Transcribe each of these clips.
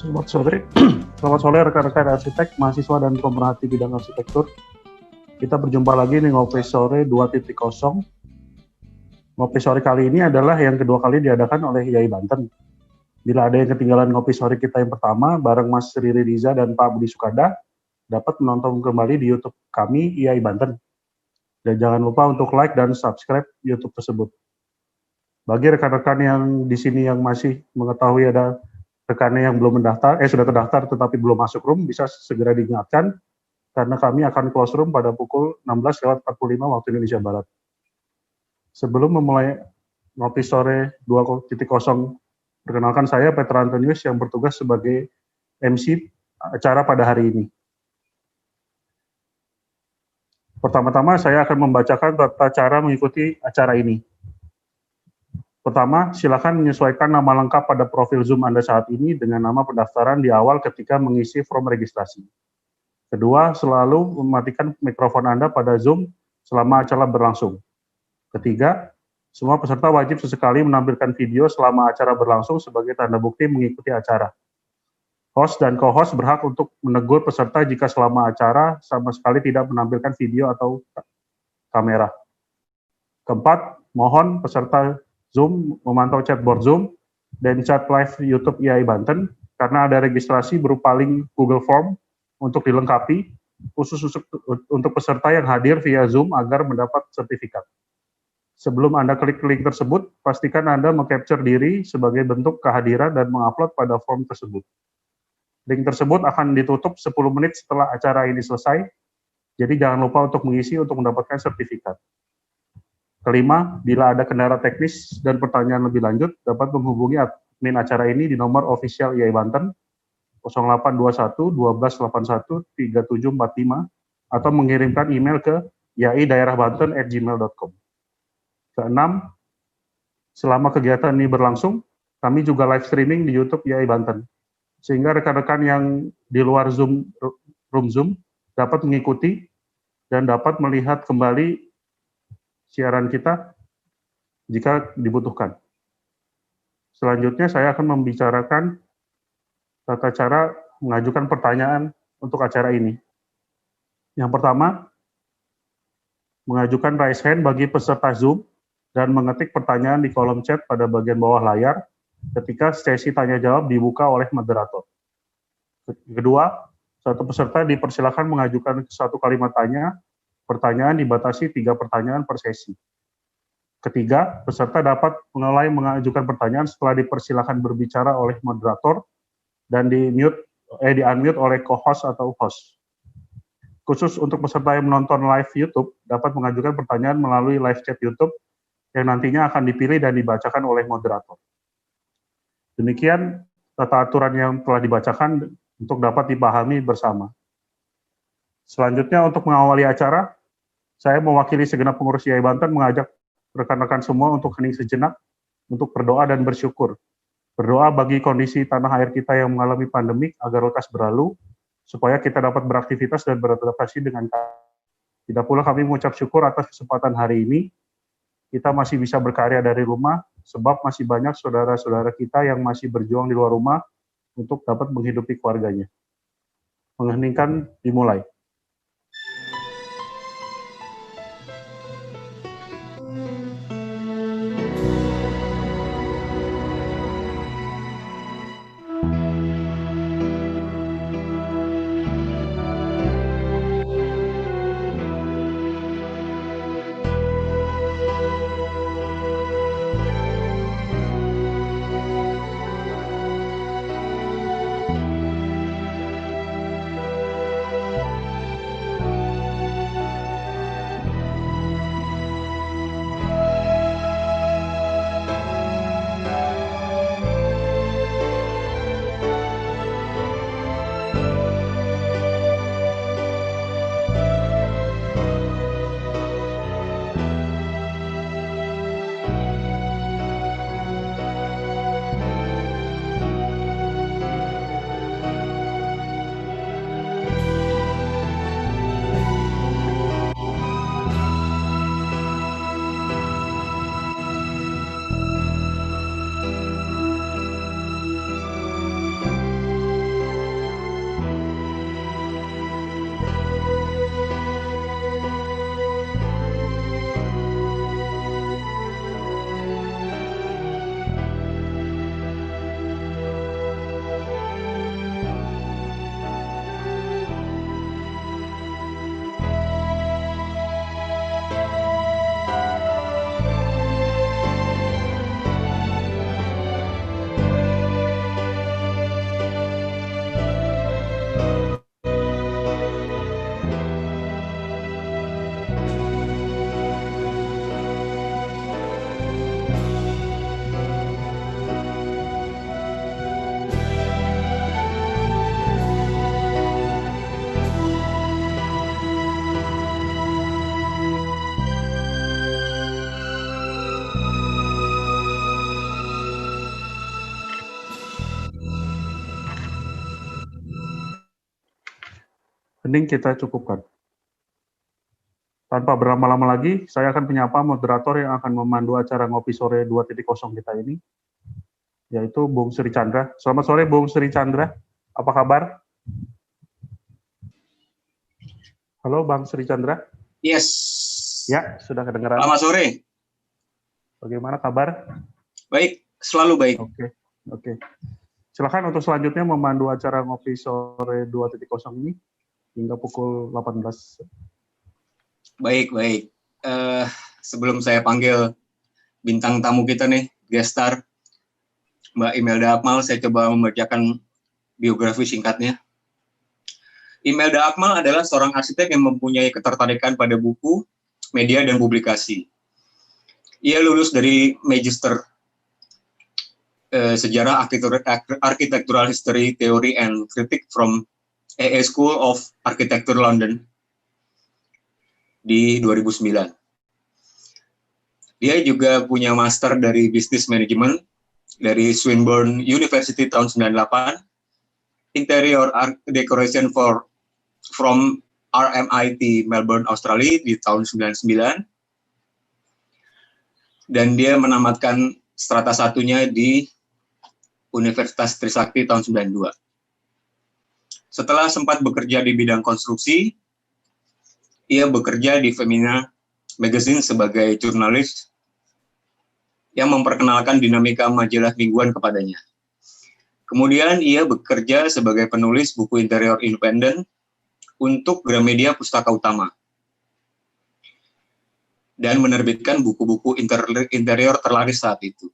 Selamat sore, selamat sore rekan-rekan arsitek, mahasiswa dan pemerhati bidang arsitektur. Kita berjumpa lagi nih Ngopi Sore 2.0. Ngopi Sore kali ini adalah yang kedua kali diadakan oleh IAI Banten. Bila ada yang ketinggalan Ngopi Sore kita yang pertama, bareng Mas Riri Riza dan Pak Budi Sukada, dapat menonton kembali di YouTube kami IAI Banten. Dan jangan lupa untuk like dan subscribe YouTube tersebut. Bagi rekan-rekan yang di sini yang masih mengetahui ada rekannya yang belum mendaftar, sudah terdaftar tetapi belum masuk room, bisa segera diingatkan karena kami akan close room pada pukul 16.45 waktu Indonesia Barat. Sebelum memulai Ngopi Sore 2.0, perkenalkan saya Petra Antonius yang bertugas sebagai MC acara pada hari ini. Pertama-tama saya akan membacakan tata cara mengikuti acara ini. Pertama, silakan menyesuaikan nama lengkap pada profil Zoom Anda saat ini dengan nama pendaftaran di awal ketika mengisi form registrasi. Kedua, selalu mematikan mikrofon Anda pada Zoom selama acara berlangsung. Ketiga, semua peserta wajib sesekali menampilkan video selama acara berlangsung sebagai tanda bukti mengikuti acara. Host dan co-host berhak untuk menegur peserta jika selama acara sama sekali tidak menampilkan video atau kamera. Keempat, mohon peserta Zoom memantau chatboard Zoom dan chat live YouTube IAI Banten karena ada registrasi berupa link Google Form untuk dilengkapi khusus untuk peserta yang hadir via Zoom agar mendapat sertifikat. Sebelum Anda klik link tersebut, pastikan Anda meng-capture diri sebagai bentuk kehadiran dan mengupload pada form tersebut. Link tersebut akan ditutup 10 menit setelah acara ini selesai, jadi jangan lupa untuk mengisi untuk mendapatkan sertifikat. Kelima, bila ada kendala teknis dan pertanyaan lebih lanjut, dapat menghubungi admin acara ini di nomor official IAI Banten 0821 1281 3745 atau mengirimkan email ke iaidaerahbanten@gmail.com. Keenam, selama kegiatan ini berlangsung, kami juga live streaming di YouTube IAI Banten, sehingga rekan-rekan yang di luar room Zoom dapat mengikuti dan dapat melihat kembali siaran kita jika dibutuhkan. Selanjutnya saya akan membicarakan tata cara mengajukan pertanyaan untuk acara ini. Yang pertama, mengajukan raise hand bagi peserta Zoom dan mengetik pertanyaan di kolom chat pada bagian bawah layar ketika sesi tanya-jawab dibuka oleh moderator. Kedua, satu peserta dipersilakan mengajukan satu kalimat tanya. Pertanyaan dibatasi 3 pertanyaan per sesi. Ketiga, peserta dapat mulai mengajukan pertanyaan setelah dipersilakan berbicara oleh moderator dan di-unmute oleh co-host atau host. Khusus untuk peserta yang menonton live YouTube, dapat mengajukan pertanyaan melalui live chat YouTube yang nantinya akan dipilih dan dibacakan oleh moderator. Demikian tata aturan yang telah dibacakan untuk dapat dipahami bersama. Selanjutnya untuk mengawali acara, saya mewakili segenap pengurus IAI Banten mengajak rekan-rekan semua untuk hening sejenak untuk berdoa dan bersyukur. Berdoa bagi kondisi tanah air kita yang mengalami pandemik agar lekas berlalu, supaya kita dapat beraktivitas dan beradaptasi dengan tidak pula kami mengucap syukur atas kesempatan hari ini, kita masih bisa berkarya dari rumah, sebab masih banyak saudara-saudara kita yang masih berjuang di luar rumah untuk dapat menghidupi keluarganya. Mengheningkan dimulai. Mending kita cukupkan. Tanpa berlama-lama lagi, saya akan menyapa moderator yang akan memandu acara Ngopi Sore 2.0 kita ini, yaitu Bung Sri Chandra. Selamat sore, Bung Sri Chandra. Apa kabar? Halo, Bang Sri Chandra. Yes. Ya, sudah kedengaran. Selamat sore. Bagaimana kabar? Baik, selalu baik. Oke. Silakan untuk selanjutnya memandu acara Ngopi Sore 2.0 ini hingga pukul 18. Baik. Sebelum saya panggil bintang tamu kita nih, guest star, Mbak Imelda Akmal, saya coba membacakan biografi singkatnya. Imelda Akmal adalah seorang arsitek yang mempunyai ketertarikan pada buku, media, dan publikasi. Ia lulus dari Magister Sejarah Architectural History, Theory, and Critique from AA School of Architecture London di 2009. Dia juga punya master dari Business Management dari Swinburne University tahun 98, Interior Decoration from RMIT Melbourne, Australia di tahun 99, dan dia menamatkan strata satunya di Universitas Trisakti tahun 92. Setelah sempat bekerja di bidang konstruksi, ia bekerja di Femina Magazine sebagai jurnalis yang memperkenalkan dinamika majalah mingguan kepadanya. Kemudian ia bekerja sebagai penulis buku interior independen untuk Gramedia Pustaka Utama dan menerbitkan buku-buku interior terlaris saat itu.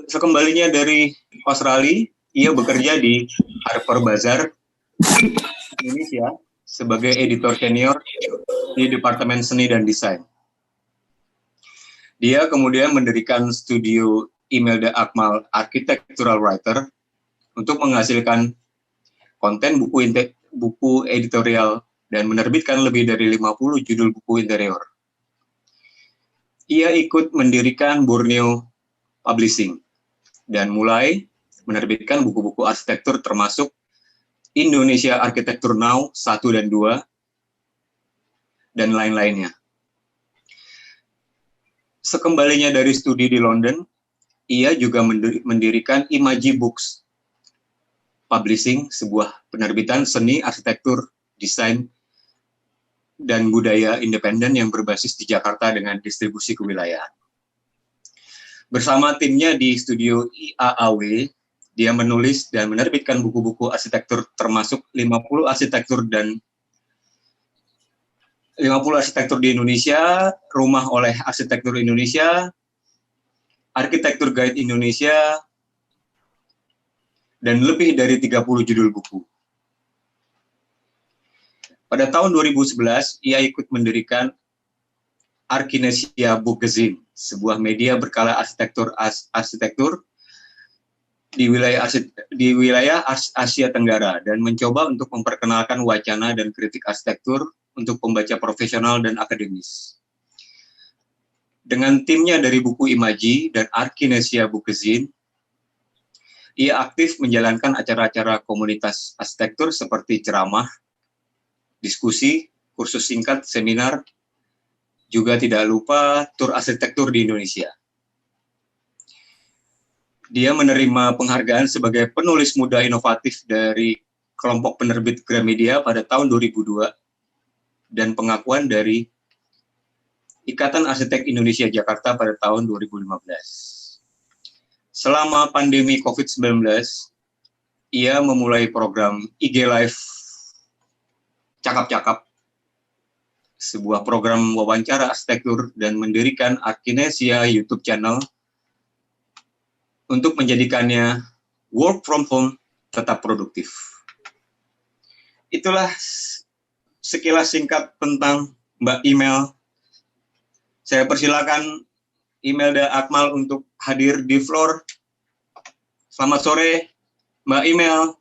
Sekembalinya dari Australia, ia bekerja di Harper Bazaar, Indonesia, sebagai editor senior di Departemen Seni dan Desain. Dia kemudian mendirikan studio Imelda Akmal Architectural Writer untuk menghasilkan konten buku editorial dan menerbitkan lebih dari 50 judul buku interior. Ia ikut mendirikan Borneo Publishing dan mulai menerbitkan buku-buku arsitektur termasuk Indonesia Architecture Now 1 dan 2 dan lain-lainnya. Sekembalinya dari studi di London, ia juga mendirikan Imaji Books Publishing, sebuah penerbitan seni, arsitektur, desain, dan budaya independen yang berbasis di Jakarta dengan distribusi kewilayahan. Bersama timnya di studio IAAW, dia menulis dan menerbitkan buku-buku arsitektur termasuk 50 arsitektur di Indonesia, Rumah oleh Arsitektur Indonesia, Arsitektur Guide Indonesia, dan lebih dari 30 judul buku. Pada tahun 2011, ia ikut mendirikan Arkinesia Bookazine, sebuah media berkala arsitektur di wilayah Asia Tenggara, dan mencoba untuk memperkenalkan wacana dan kritik arsitektur untuk pembaca profesional dan akademis. Dengan timnya dari buku Imaji dan Arkinesia Bookazine, ia aktif menjalankan acara-acara komunitas arsitektur seperti ceramah, diskusi, kursus singkat, seminar, juga tidak lupa tur arsitektur di Indonesia. Dia menerima penghargaan sebagai penulis muda inovatif dari kelompok penerbit Gramedia pada tahun 2002 dan pengakuan dari Ikatan Arsitek Indonesia Jakarta pada tahun 2015. Selama pandemi COVID-19, ia memulai program IG Live Cakap-Cakap, sebuah program wawancara arsitektur, dan mendirikan Arkinesia YouTube channel untuk menjadikannya work from home tetap produktif. Itulah sekilas singkat tentang Mbak Imel. Saya persilakan Imelda Akmal untuk hadir di floor. Selamat sore, Mbak Imel.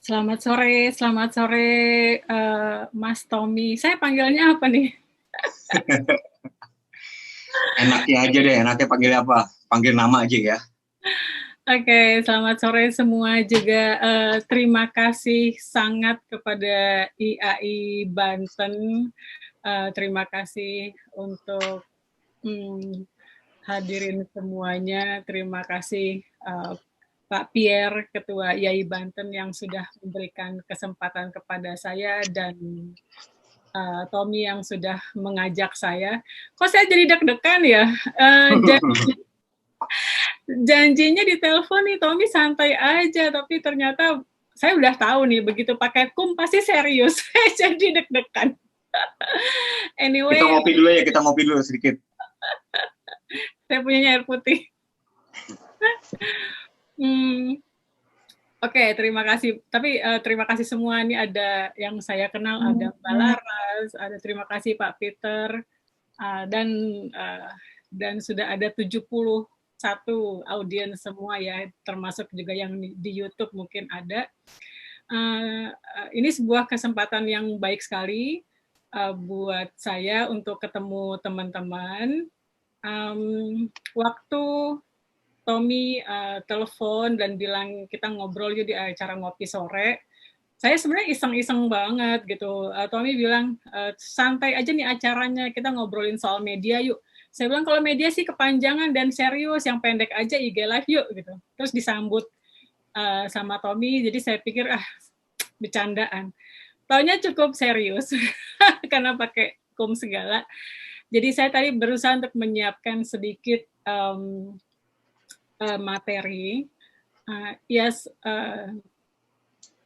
Selamat sore, Mas Tommy. Saya panggilnya apa nih? Enaknya aja deh, enaknya panggil apa? Panggil nama aja ya. Oke, selamat sore semua juga. Terima kasih sangat kepada IAI Banten. Terima kasih untuk hadirin semuanya. Terima kasih Pak Pierre, Ketua IAI Banten yang sudah memberikan kesempatan kepada saya dan Tommy yang sudah mengajak saya. Kok saya jadi deg-degan ya? Janjinya di telepon nih, Tommy santai aja, tapi ternyata saya udah tahu nih, begitu pakai kum pasti serius. Jadi deg-degan. Anyway, kita ngopi dulu ya, kita ngopi dulu sedikit. Saya punyanya air putih. Oke, terima kasih. Tapi terima kasih semua. Ini ada yang saya kenal, ada Mbak Laras, ada terima kasih Pak Peter, dan sudah ada 71 audiens semua ya, termasuk juga yang di YouTube mungkin ada. Ini sebuah kesempatan yang baik sekali buat saya untuk ketemu teman-teman. Waktu Tommy telepon dan bilang kita ngobrol yuk di acara ngopi sore, saya sebenarnya iseng-iseng banget gitu. Tommy bilang santai aja nih acaranya, kita ngobrolin soal media yuk. Saya bilang kalau media sih kepanjangan dan serius, yang pendek aja IG Live yuk gitu. Terus disambut sama Tommy, jadi saya pikir bercandaan. Taunya cukup serius karena pakai kum segala. Jadi saya tadi berusaha untuk menyiapkan sedikit materi.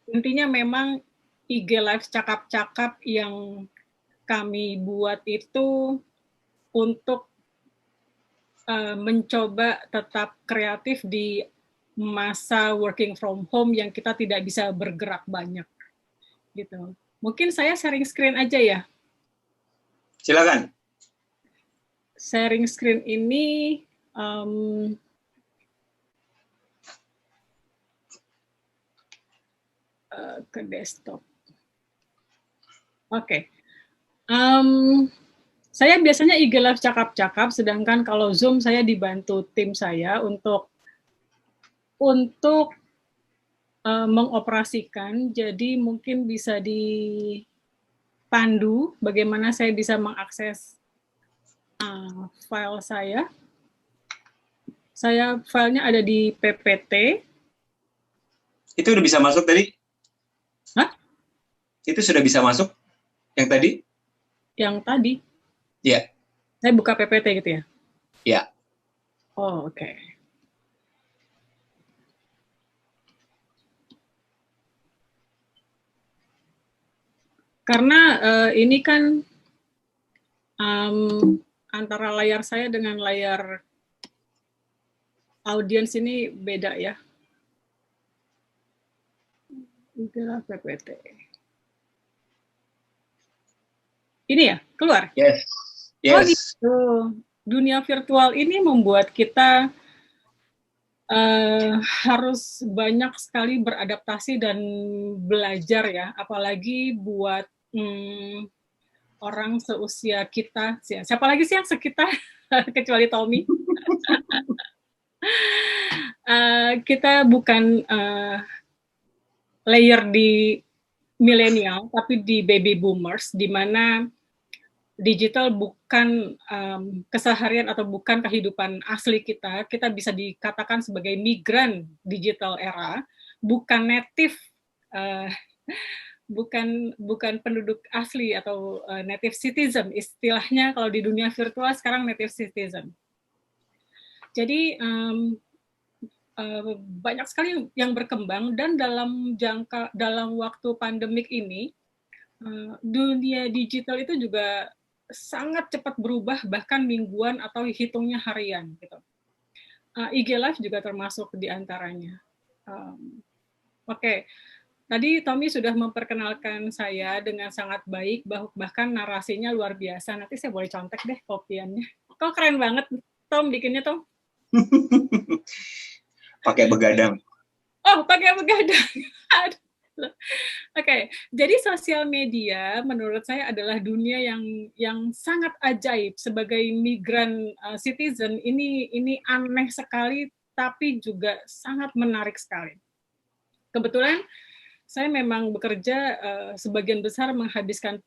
Intinya memang IG Live cakap-cakap yang kami buat itu untuk mencoba tetap kreatif di masa working from home yang kita tidak bisa bergerak banyak. Gitu. Mungkin saya sharing screen aja ya. Silakan. Sharing screen ini ke desktop. Oke. Saya biasanya IG Live cakap-cakap, sedangkan kalau Zoom saya dibantu tim saya untuk mengoperasikan. Jadi mungkin bisa dipandu bagaimana saya bisa mengakses file saya. Filenya ada di PPT. Itu udah bisa masuk tadi? Hah? Itu sudah bisa masuk yang tadi? Yang tadi? Iya. Saya buka PPT gitu ya? Iya. Oh, oke. Karena ini kan antara layar saya dengan layar audiens ini beda ya. Itulah PPT. Ini ya, keluar? Yes. Oh gitu. Dunia virtual ini membuat kita harus banyak sekali beradaptasi dan belajar ya, apalagi buat orang seusia kita. Siapa lagi sih yang sekitar kecuali Tommy? Kita bukan layer di milenial, tapi di baby boomers, di mana digital bukan keseharian atau bukan kehidupan asli kita. Kita bisa dikatakan sebagai migran digital era, bukan native, bukan penduduk asli atau native citizen. Istilahnya kalau di dunia virtual sekarang native citizen. Jadi banyak sekali yang berkembang, dan dalam waktu pandemik ini dunia digital itu juga sangat cepat berubah, bahkan mingguan atau hitungnya harian gitu. IG Live juga termasuk di antaranya. Oke. Tadi Tommy sudah memperkenalkan saya dengan sangat baik, bahkan narasinya luar biasa. Nanti saya boleh contek deh kopiannya. Kok keren banget Tom bikinnya Tom? Pakai begadang. Oh, pakai begadang. Oke, jadi sosial media menurut saya adalah dunia yang sangat ajaib sebagai migran citizen. Ini aneh sekali, tapi juga sangat menarik sekali. Kebetulan saya memang bekerja sebagian besar menghabiskan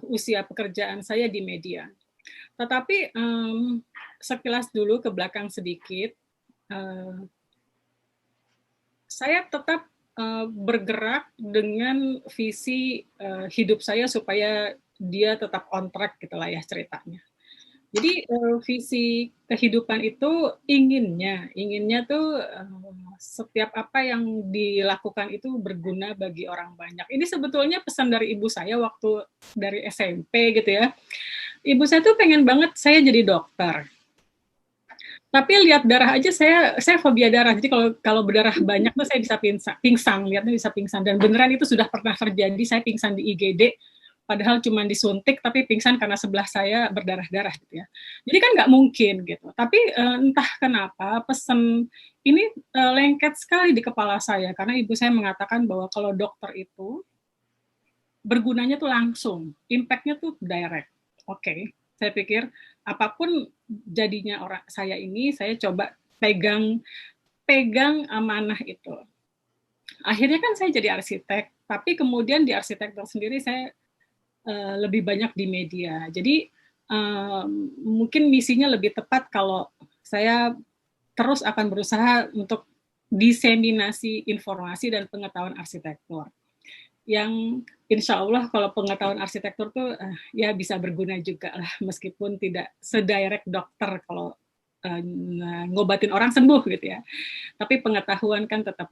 usia pekerjaan saya di media. Tetapi sekilas dulu ke belakang sedikit, saya tetap bergerak dengan visi hidup saya supaya dia tetap on track gitulah ya ceritanya. Jadi visi kehidupan itu inginnya tuh setiap apa yang dilakukan itu berguna bagi orang banyak. Ini sebetulnya pesan dari ibu saya waktu dari SMP gitu ya. Ibu saya tuh pengen banget saya jadi dokter. Tapi lihat darah aja saya fobia darah. Jadi kalau berdarah banyak tuh saya bisa pingsan, lihatnya bisa pingsan. Dan beneran itu sudah pernah terjadi, saya pingsan di IGD, padahal cuma disuntik, tapi pingsan karena sebelah saya berdarah-darah gitu ya. Jadi kan nggak mungkin gitu. Tapi entah kenapa pesan ini lengket sekali di kepala saya, karena ibu saya mengatakan bahwa kalau dokter itu bergunanya tuh langsung, impact-nya tuh direct. Oke. Saya pikir apapun jadinya orang saya ini, saya coba pegang amanah itu. Akhirnya kan saya jadi arsitek, tapi kemudian di arsitektur sendiri saya lebih banyak di media. Jadi mungkin misinya lebih tepat kalau saya terus akan berusaha untuk diseminasi informasi dan pengetahuan arsitektur. Yang insya Allah kalau pengetahuan arsitektur tuh ya bisa berguna juga lah, meskipun tidak sedirect dokter kalau ngobatin orang sembuh gitu ya. Tapi pengetahuan kan tetap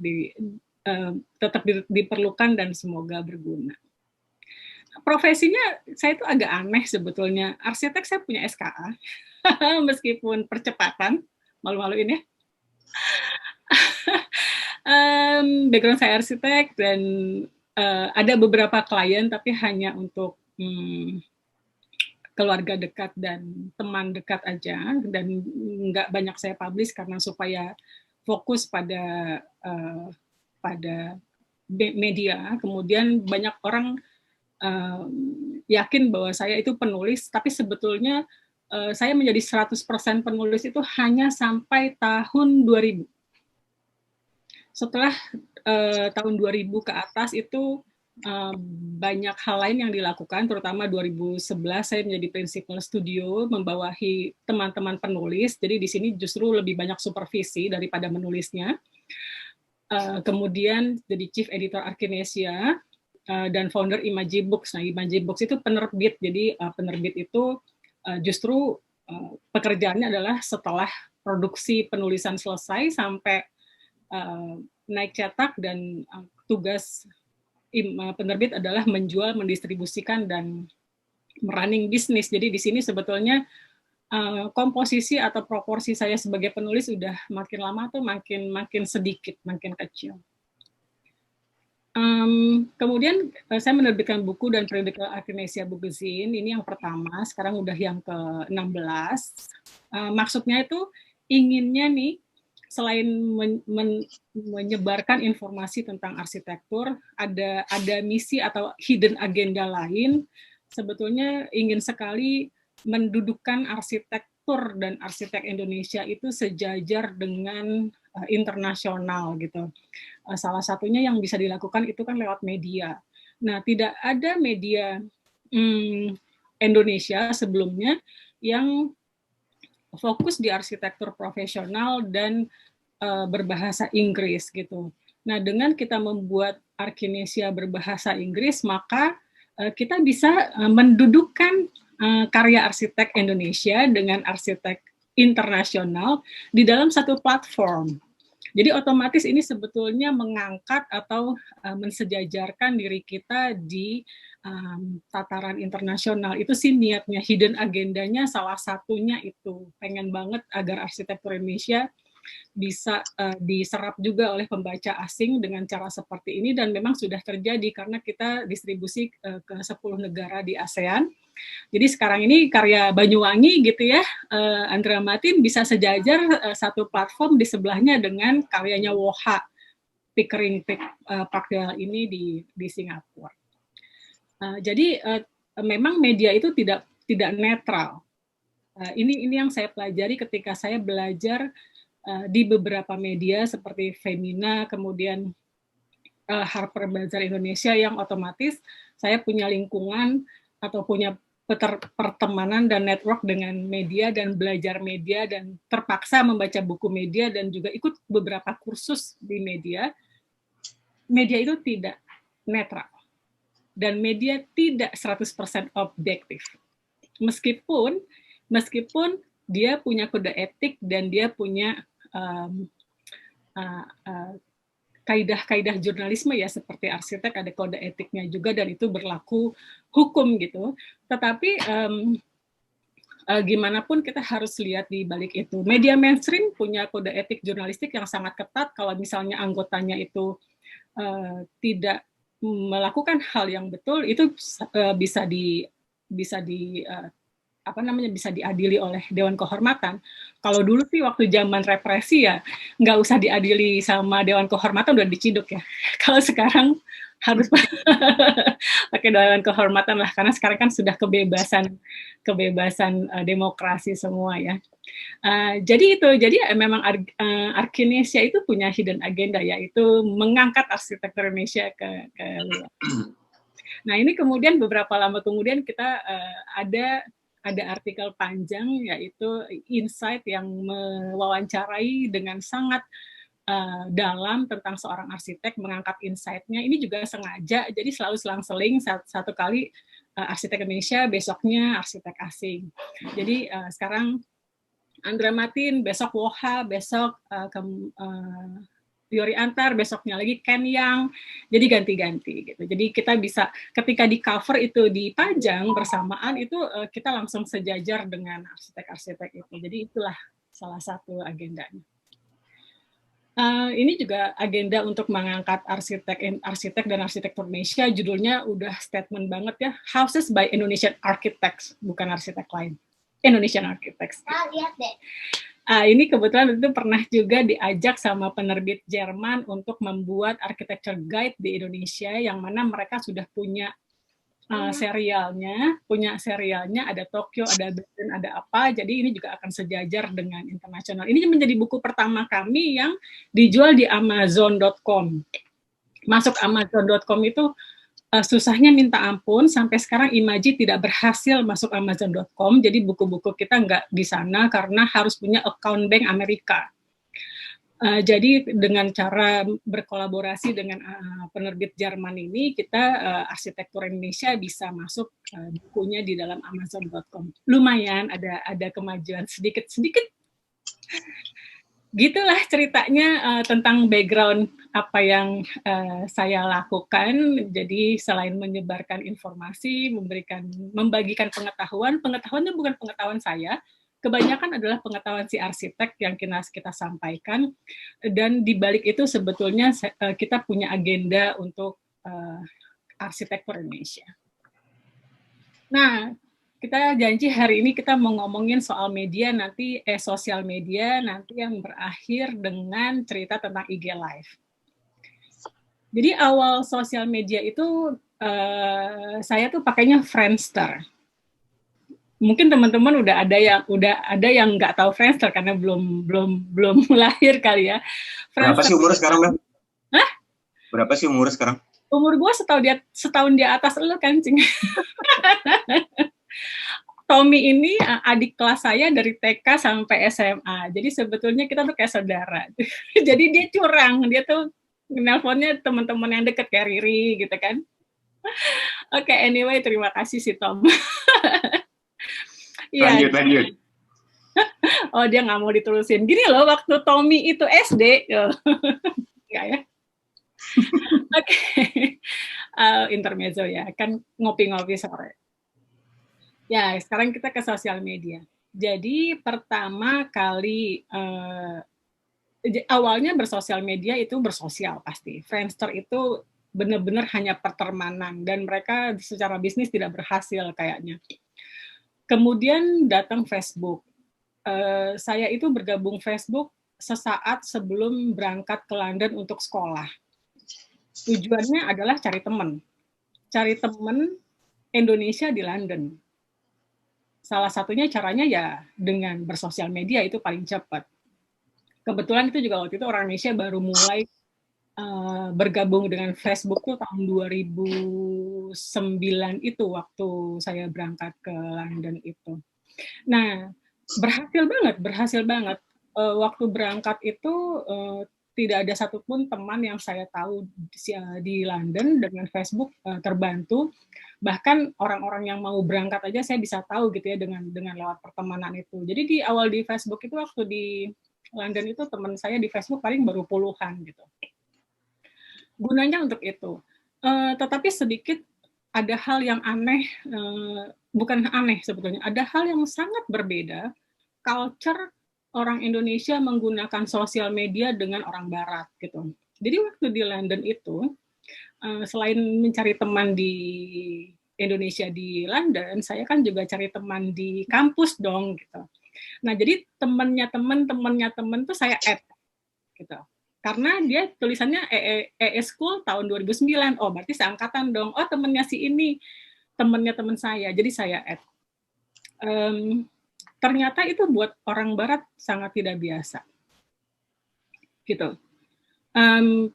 diperlukan dan semoga berguna. Profesinya saya itu agak aneh sebetulnya. Arsitek saya punya SKA, meskipun percepatan, malu-maluin ya. Background saya arsitek dan ada beberapa klien tapi hanya untuk keluarga dekat dan teman dekat aja, dan nggak banyak saya publish karena supaya fokus pada media. Kemudian banyak orang yakin bahwa saya itu penulis, tapi sebetulnya saya menjadi 100% penulis itu hanya sampai tahun 2000. Setelah tahun 2000 ke atas itu banyak hal lain yang dilakukan, terutama 2011 saya menjadi principal studio membawahi teman-teman penulis, jadi di sini justru lebih banyak supervisi daripada menulisnya. Kemudian jadi chief editor Arkinesia dan founder Imaji Books. Nah, Imaji Books itu penerbit, jadi penerbit itu justru pekerjaannya adalah setelah produksi penulisan selesai sampai naik cetak, dan tugas penerbit adalah menjual, mendistribusikan, dan merunning bisnis. Jadi di sini sebetulnya komposisi atau proporsi saya sebagai penulis udah makin lama tuh makin sedikit, makin kecil. Kemudian saya menerbitkan buku dan periodical Arkinesia Bookazine, ini yang pertama, sekarang udah yang ke-16. Maksudnya itu inginnya nih, selain menyebarkan informasi tentang arsitektur, ada misi atau hidden agenda lain. Sebetulnya ingin sekali mendudukkan arsitektur dan arsitek Indonesia itu sejajar dengan internasional gitu. Salah satunya yang bisa dilakukan itu kan lewat media. Nah, tidak ada media Indonesia sebelumnya yang fokus di arsitektur profesional dan berbahasa Inggris gitu. Nah, dengan kita membuat Arkinesia berbahasa Inggris, maka kita bisa mendudukkan karya arsitek Indonesia dengan arsitek internasional di dalam satu platform. Jadi otomatis ini sebetulnya mengangkat atau mensejajarkan diri kita di tataran internasional. Itu sih niatnya, hidden agendanya salah satunya itu. Pengen banget agar arsitektur Indonesia bisa diserap juga oleh pembaca asing dengan cara seperti ini, dan memang sudah terjadi karena kita distribusi ke 10 negara di ASEAN. Jadi sekarang ini karya Banyuwangi gitu ya, Andrea Matin bisa sejajar satu platform di sebelahnya dengan karyanya Woha, Pickering Park ini di Singapura. Jadi memang media itu tidak netral. Ini yang saya pelajari ketika saya belajar di beberapa media seperti Femina, kemudian Harper Bazaar Indonesia, yang otomatis saya punya lingkungan atau punya pertemanan dan network dengan media dan belajar media dan terpaksa membaca buku media dan juga ikut beberapa kursus di media. Media itu tidak netral dan media tidak 100% objektif. Meskipun dia punya kode etik dan dia punya kaidah-kaidah jurnalisme ya, seperti arsitek ada kode etiknya juga dan itu berlaku hukum gitu. Tetapi gimana pun kita harus lihat di balik itu. Media mainstream punya kode etik jurnalistik yang sangat ketat. Kalau misalnya anggotanya itu tidak melakukan hal yang betul, itu bisa diadili oleh Dewan Kehormatan. Kalau dulu sih waktu zaman represi ya nggak usah diadili sama Dewan Kehormatan, udah diciduk ya. Kalau sekarang harus pakai Dewan Kehormatan lah, karena sekarang kan sudah kebebasan demokrasi semua ya. Jadi memang Arkinesia itu punya hidden agenda, yaitu mengangkat arsitektur Indonesia ke luar. Nah ini kemudian beberapa lama kemudian kita ada artikel panjang, yaitu Insight, yang mewawancarai dengan sangat dalam tentang seorang arsitek, mengangkat insight-nya. Ini juga sengaja, jadi selalu selang-seling, satu kali arsitek Indonesia, besoknya arsitek asing. Jadi sekarang Andra Matin, besok Woha, besok Yori Antar, besoknya lagi Ken Yang, jadi ganti-ganti gitu. Jadi kita bisa ketika di cover itu dipajang bersamaan itu kita langsung sejajar dengan arsitek-arsitek itu. Jadi itulah salah satu agendanya. Ini juga agenda untuk mengangkat arsitek dan arsitektur Indonesia. Judulnya udah statement banget ya, Houses by Indonesian Architects, bukan arsitek lain. Indonesian Architects. Lihat deh. Ini kebetulan itu pernah juga diajak sama penerbit Jerman untuk membuat architecture guide di Indonesia, yang mana mereka sudah punya serialnya, ada Tokyo, ada Berlin, ada apa, jadi ini juga akan sejajar dengan internasional. Ini menjadi buku pertama kami yang dijual di Amazon.com. Masuk Amazon.com itu susahnya minta ampun, sampai sekarang Imaji tidak berhasil masuk Amazon.com, jadi buku-buku kita nggak di sana karena harus punya account bank Amerika. Jadi dengan cara berkolaborasi dengan penerbit Jerman ini, kita arsitektur Indonesia bisa masuk bukunya di dalam Amazon.com. Lumayan ada kemajuan sedikit-sedikit. Gitulah ceritanya tentang background apa yang saya lakukan. Jadi selain menyebarkan informasi, membagikan pengetahuannya bukan pengetahuan saya, kebanyakan adalah pengetahuan si arsitek yang kita sampaikan, dan di balik itu sebetulnya kita punya agenda untuk arsitektur Indonesia. Nah, kita janji hari ini kita mau ngomongin soal media nanti, sosial media nanti yang berakhir dengan cerita tentang IG Live. Jadi awal sosial media itu saya tuh pakainya Friendster. Mungkin teman-teman udah ada yang nggak tahu Friendster karena belum lahir kali ya. Berapa sih umur sekarang, Bang? Hah? Berapa sih umur sekarang? Umur gue setahun di atas lo kan, Cing. Tommy ini adik kelas saya dari TK sampai SMA. Jadi sebetulnya kita tuh kayak saudara. Jadi dia curang, dia tuh nelponnya teman-teman yang deket kayak Riri gitu kan. Oke, anyway, terima kasih si Tom. Lanjut. Oh, dia nggak mau diterusin. Gini loh, waktu Tommy itu SD. Enggak ya? Oke. Intermezzo ya, kan ngopi-ngopi sore. Ya, sekarang kita ke sosial media. Jadi pertama kali, awalnya bersosial media itu bersosial pasti. Friendster itu benar-benar hanya pertemanan, dan mereka secara bisnis tidak berhasil kayaknya. Kemudian datang Facebook. Saya itu bergabung Facebook sesaat sebelum berangkat ke London untuk sekolah. Tujuannya adalah cari teman Indonesia di London. Salah satunya caranya ya dengan bersosial media, itu paling cepat. Kebetulan itu juga waktu itu orang Indonesia baru mulai bergabung dengan Facebook tuh tahun 2009 itu, waktu saya berangkat ke London itu. Nah, berhasil banget. Waktu berangkat itu tidak ada satupun teman yang saya tahu di London dengan Facebook terbantu. Bahkan orang-orang yang mau berangkat aja saya bisa tahu gitu ya dengan lewat pertemanan itu. Jadi di awal di Facebook itu, waktu di London itu, teman saya di Facebook paling baru puluhan gitu. Gunanya untuk itu. Tetapi sedikit ada hal yang aneh, bukan aneh sebetulnya, ada hal yang sangat berbeda culture orang Indonesia menggunakan sosial media dengan orang Barat gitu. Jadi waktu di London itu, selain mencari teman di Indonesia di London, saya kan juga cari teman di kampus dong gitu. Nah, jadi temannya teman tuh saya add gitu. Karena dia tulisannya EE School tahun 2009. Oh, berarti seangkatan dong. Oh, temannya si ini, temannya teman saya. Jadi saya add. Ternyata itu buat orang Barat sangat tidak biasa. Gitu.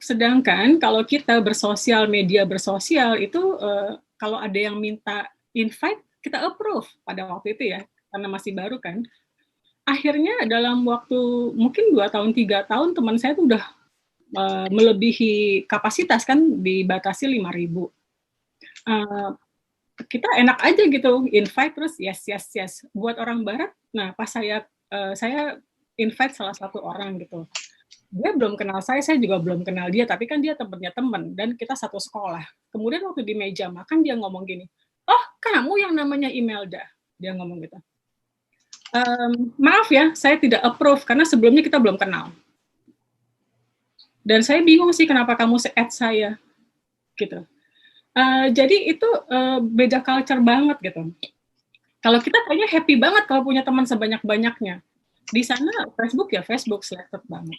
Sedangkan kalau kita bersosial itu kalau ada yang minta invite, kita approve pada waktu itu ya, karena masih baru kan. Akhirnya dalam waktu mungkin 2 tahun, 3 tahun, teman saya tuh udah melebihi kapasitas kan, dibatasi 5.000. Kita enak aja gitu, invite terus yes. Buat orang Barat, nah pas saya invite salah satu orang gitu. Dia belum kenal saya juga belum kenal dia, tapi kan dia temennya temen, dan kita satu sekolah. Kemudian waktu di meja makan dia ngomong gini, oh kamu yang namanya Imelda, dia ngomong gitu. Maaf ya, saya tidak approve, karena sebelumnya kita belum kenal. Dan saya bingung sih kenapa kamu add saya, gitu. Jadi itu beda culture banget gitu. Kalau kita kayaknya happy banget kalau punya teman sebanyak-banyaknya. Di sana Facebook ya Facebook, selected banget.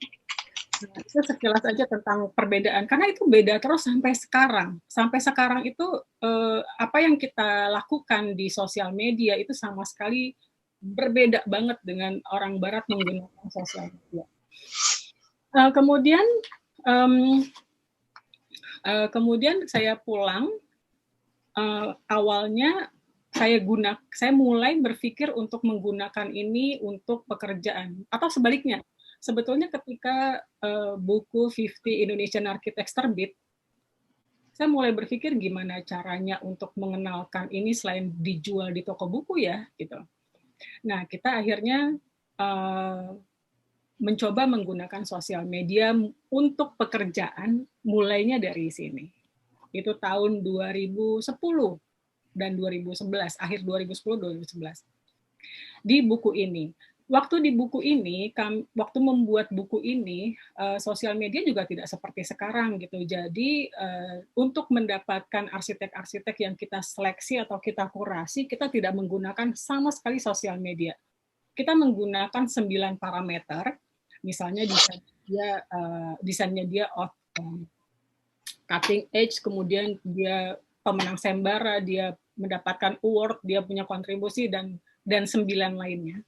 Nah, itu sekilas aja tentang perbedaan, karena itu beda terus sampai sekarang. Sampai sekarang itu apa yang kita lakukan di sosial media itu sama sekali berbeda banget dengan orang Barat menggunakan sosial media. Kemudian saya pulang, awalnya saya mulai berpikir untuk menggunakan ini untuk pekerjaan, atau sebaliknya. Sebetulnya ketika buku 50 Indonesian Architects terbit, saya mulai berpikir gimana caranya untuk mengenalkan ini selain dijual di toko buku ya, gitu. Nah, kita akhirnya mencoba menggunakan sosial media untuk pekerjaan, mulainya dari sini. Itu tahun 2010 dan 2011, akhir 2010-2011. Di buku ini. Waktu membuat buku ini, sosial media juga tidak seperti sekarang gitu. Jadi untuk mendapatkan arsitek-arsitek yang kita seleksi atau kita kurasi, kita tidak menggunakan sama sekali sosial media. Kita menggunakan 9 parameter, misalnya desainnya dia cutting edge, kemudian dia pemenang Sembara, dia mendapatkan award, dia punya kontribusi, dan 9 lainnya.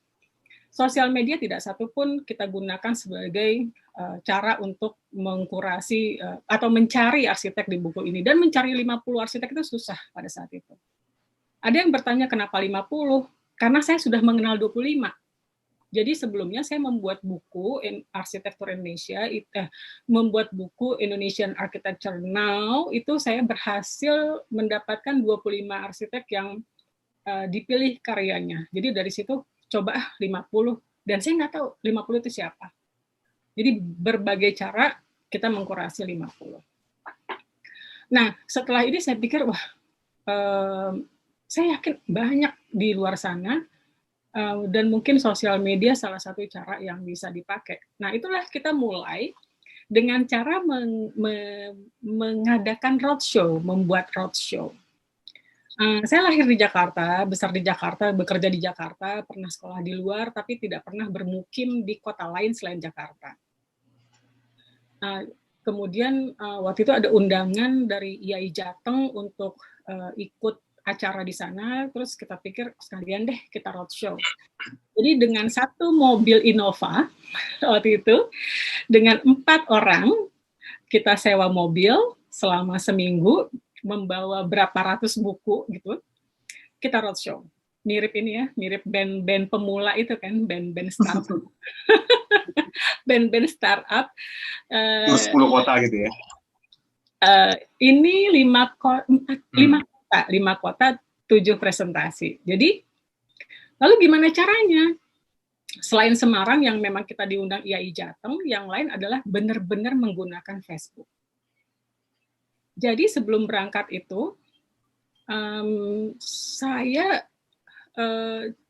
Sosial media tidak satu pun kita gunakan sebagai cara untuk mengkurasi atau mencari arsitek di buku ini. Dan mencari 50 arsitek itu susah pada saat itu. Ada yang bertanya kenapa 50? Karena saya sudah mengenal 25. Jadi sebelumnya saya membuat buku arsitektur Indonesia, membuat buku Indonesian Architecture Now, itu saya berhasil mendapatkan 25 arsitek yang dipilih karyanya. Jadi dari situ coba 50, dan saya nggak tahu 50 itu siapa. Jadi berbagai cara kita mengkurasi 50. Nah, setelah ini saya pikir, wah, saya yakin banyak di luar sana, dan mungkin sosial media salah satu cara yang bisa dipakai. Nah, itulah kita mulai dengan cara mengadakan roadshow, membuat roadshow. Saya lahir di Jakarta, besar di Jakarta, bekerja di Jakarta, pernah sekolah di luar, tapi tidak pernah bermukim di kota lain selain Jakarta. Kemudian waktu itu ada undangan dari IAI Jateng untuk ikut acara di sana, terus kita pikir sekalian deh kita roadshow. Jadi dengan satu mobil Innova waktu itu, dengan 4 orang, kita sewa mobil selama seminggu, membawa berapa ratus buku gitu, kita roadshow. Mirip ini ya, mirip band-band pemula itu kan, band-band startup. Band-band startup. Terus 10 kota gitu ya? Ini 5 kota, 7 presentasi. Jadi, lalu gimana caranya? Selain Semarang yang memang kita diundang IAI Jateng, yang lain adalah benar-benar menggunakan Facebook. Jadi sebelum berangkat itu, saya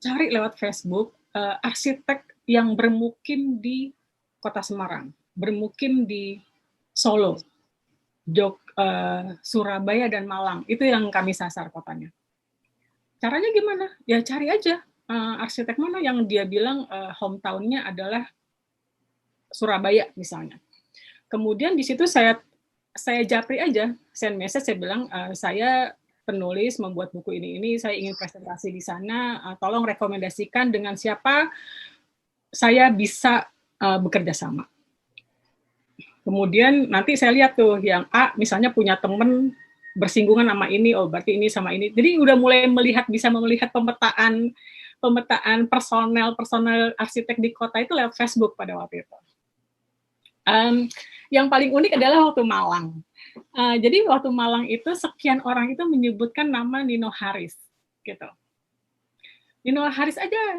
cari lewat Facebook arsitek yang bermukim di Kota Semarang, bermukim di Solo, Surabaya dan Malang. Itu yang kami sasar kotanya. Caranya gimana? Ya cari aja arsitek mana yang dia bilang hometown-nya adalah Surabaya misalnya. Kemudian di situ saya japri aja, send message, saya bilang saya penulis membuat buku ini, saya ingin presentasi di sana, tolong rekomendasikan dengan siapa saya bisa bekerja sama. Kemudian nanti saya lihat tuh yang A misalnya punya temen bersinggungan sama ini, oh berarti ini sama ini. Jadi udah mulai bisa melihat pemetaan personel arsitek di kota itu lewat Facebook pada waktu itu. Yang paling unik adalah waktu Malang. Jadi waktu Malang itu sekian orang itu menyebutkan nama Nino Haris, gitu. Nino Haris aja.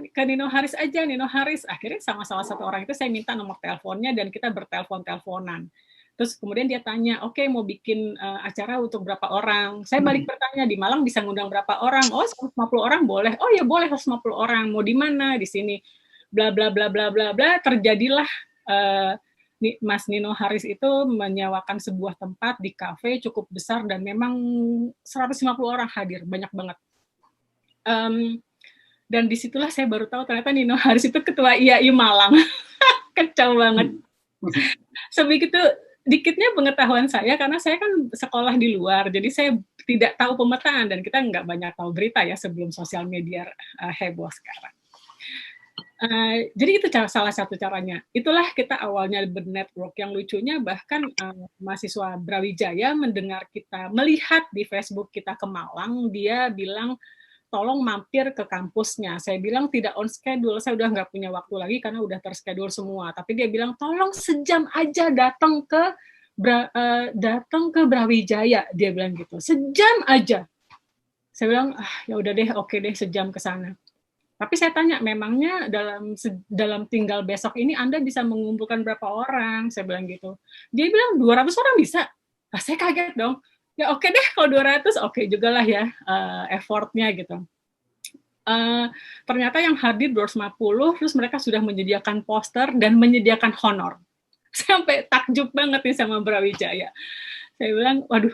Akhirnya sama salah satu orang itu saya minta nomor teleponnya dan kita bertelepon-teleponan. Terus kemudian dia tanya, oke, mau bikin acara untuk berapa orang? Saya balik bertanya, di Malang bisa ngundang berapa orang? Oh, 150 orang boleh. Oh ya boleh 150 orang. Mau di mana? Di sini. Bla bla bla bla bla bla. Terjadilah Mas Nino Haris itu menyewakan sebuah tempat di kafe cukup besar dan memang 150 orang hadir, banyak banget. Dan disitulah saya baru tahu ternyata Nino Haris itu ketua IAI Malang. Kacau banget. Sebegitu dikitnya pengetahuan saya karena saya kan sekolah di luar, jadi saya tidak tahu pemetaan dan kita nggak banyak tahu berita ya sebelum sosial media heboh sekarang. Jadi itu salah satu caranya. Itulah kita awalnya bernetwork. Yang lucunya bahkan mahasiswa Brawijaya mendengar kita, melihat di Facebook kita ke Malang, dia bilang, tolong mampir ke kampusnya. Saya bilang tidak on schedule, saya udah nggak punya waktu lagi karena udah terschedule semua. Tapi dia bilang, tolong sejam aja datang ke Brawijaya. Dia bilang gitu, sejam aja. Saya bilang, ya udah deh, oke deh, sejam ke sana. Tapi saya tanya, memangnya dalam tinggal besok ini Anda bisa mengumpulkan berapa orang? Saya bilang gitu. Dia bilang 200 orang bisa. Nah, saya kaget dong. Ya oke deh, kalau 200 oke juga lah ya effortnya gitu. Ternyata yang hadir 250, terus mereka sudah menyediakan poster dan menyediakan honor. Sampai takjub banget nih sama Brawijaya. Saya bilang, waduh,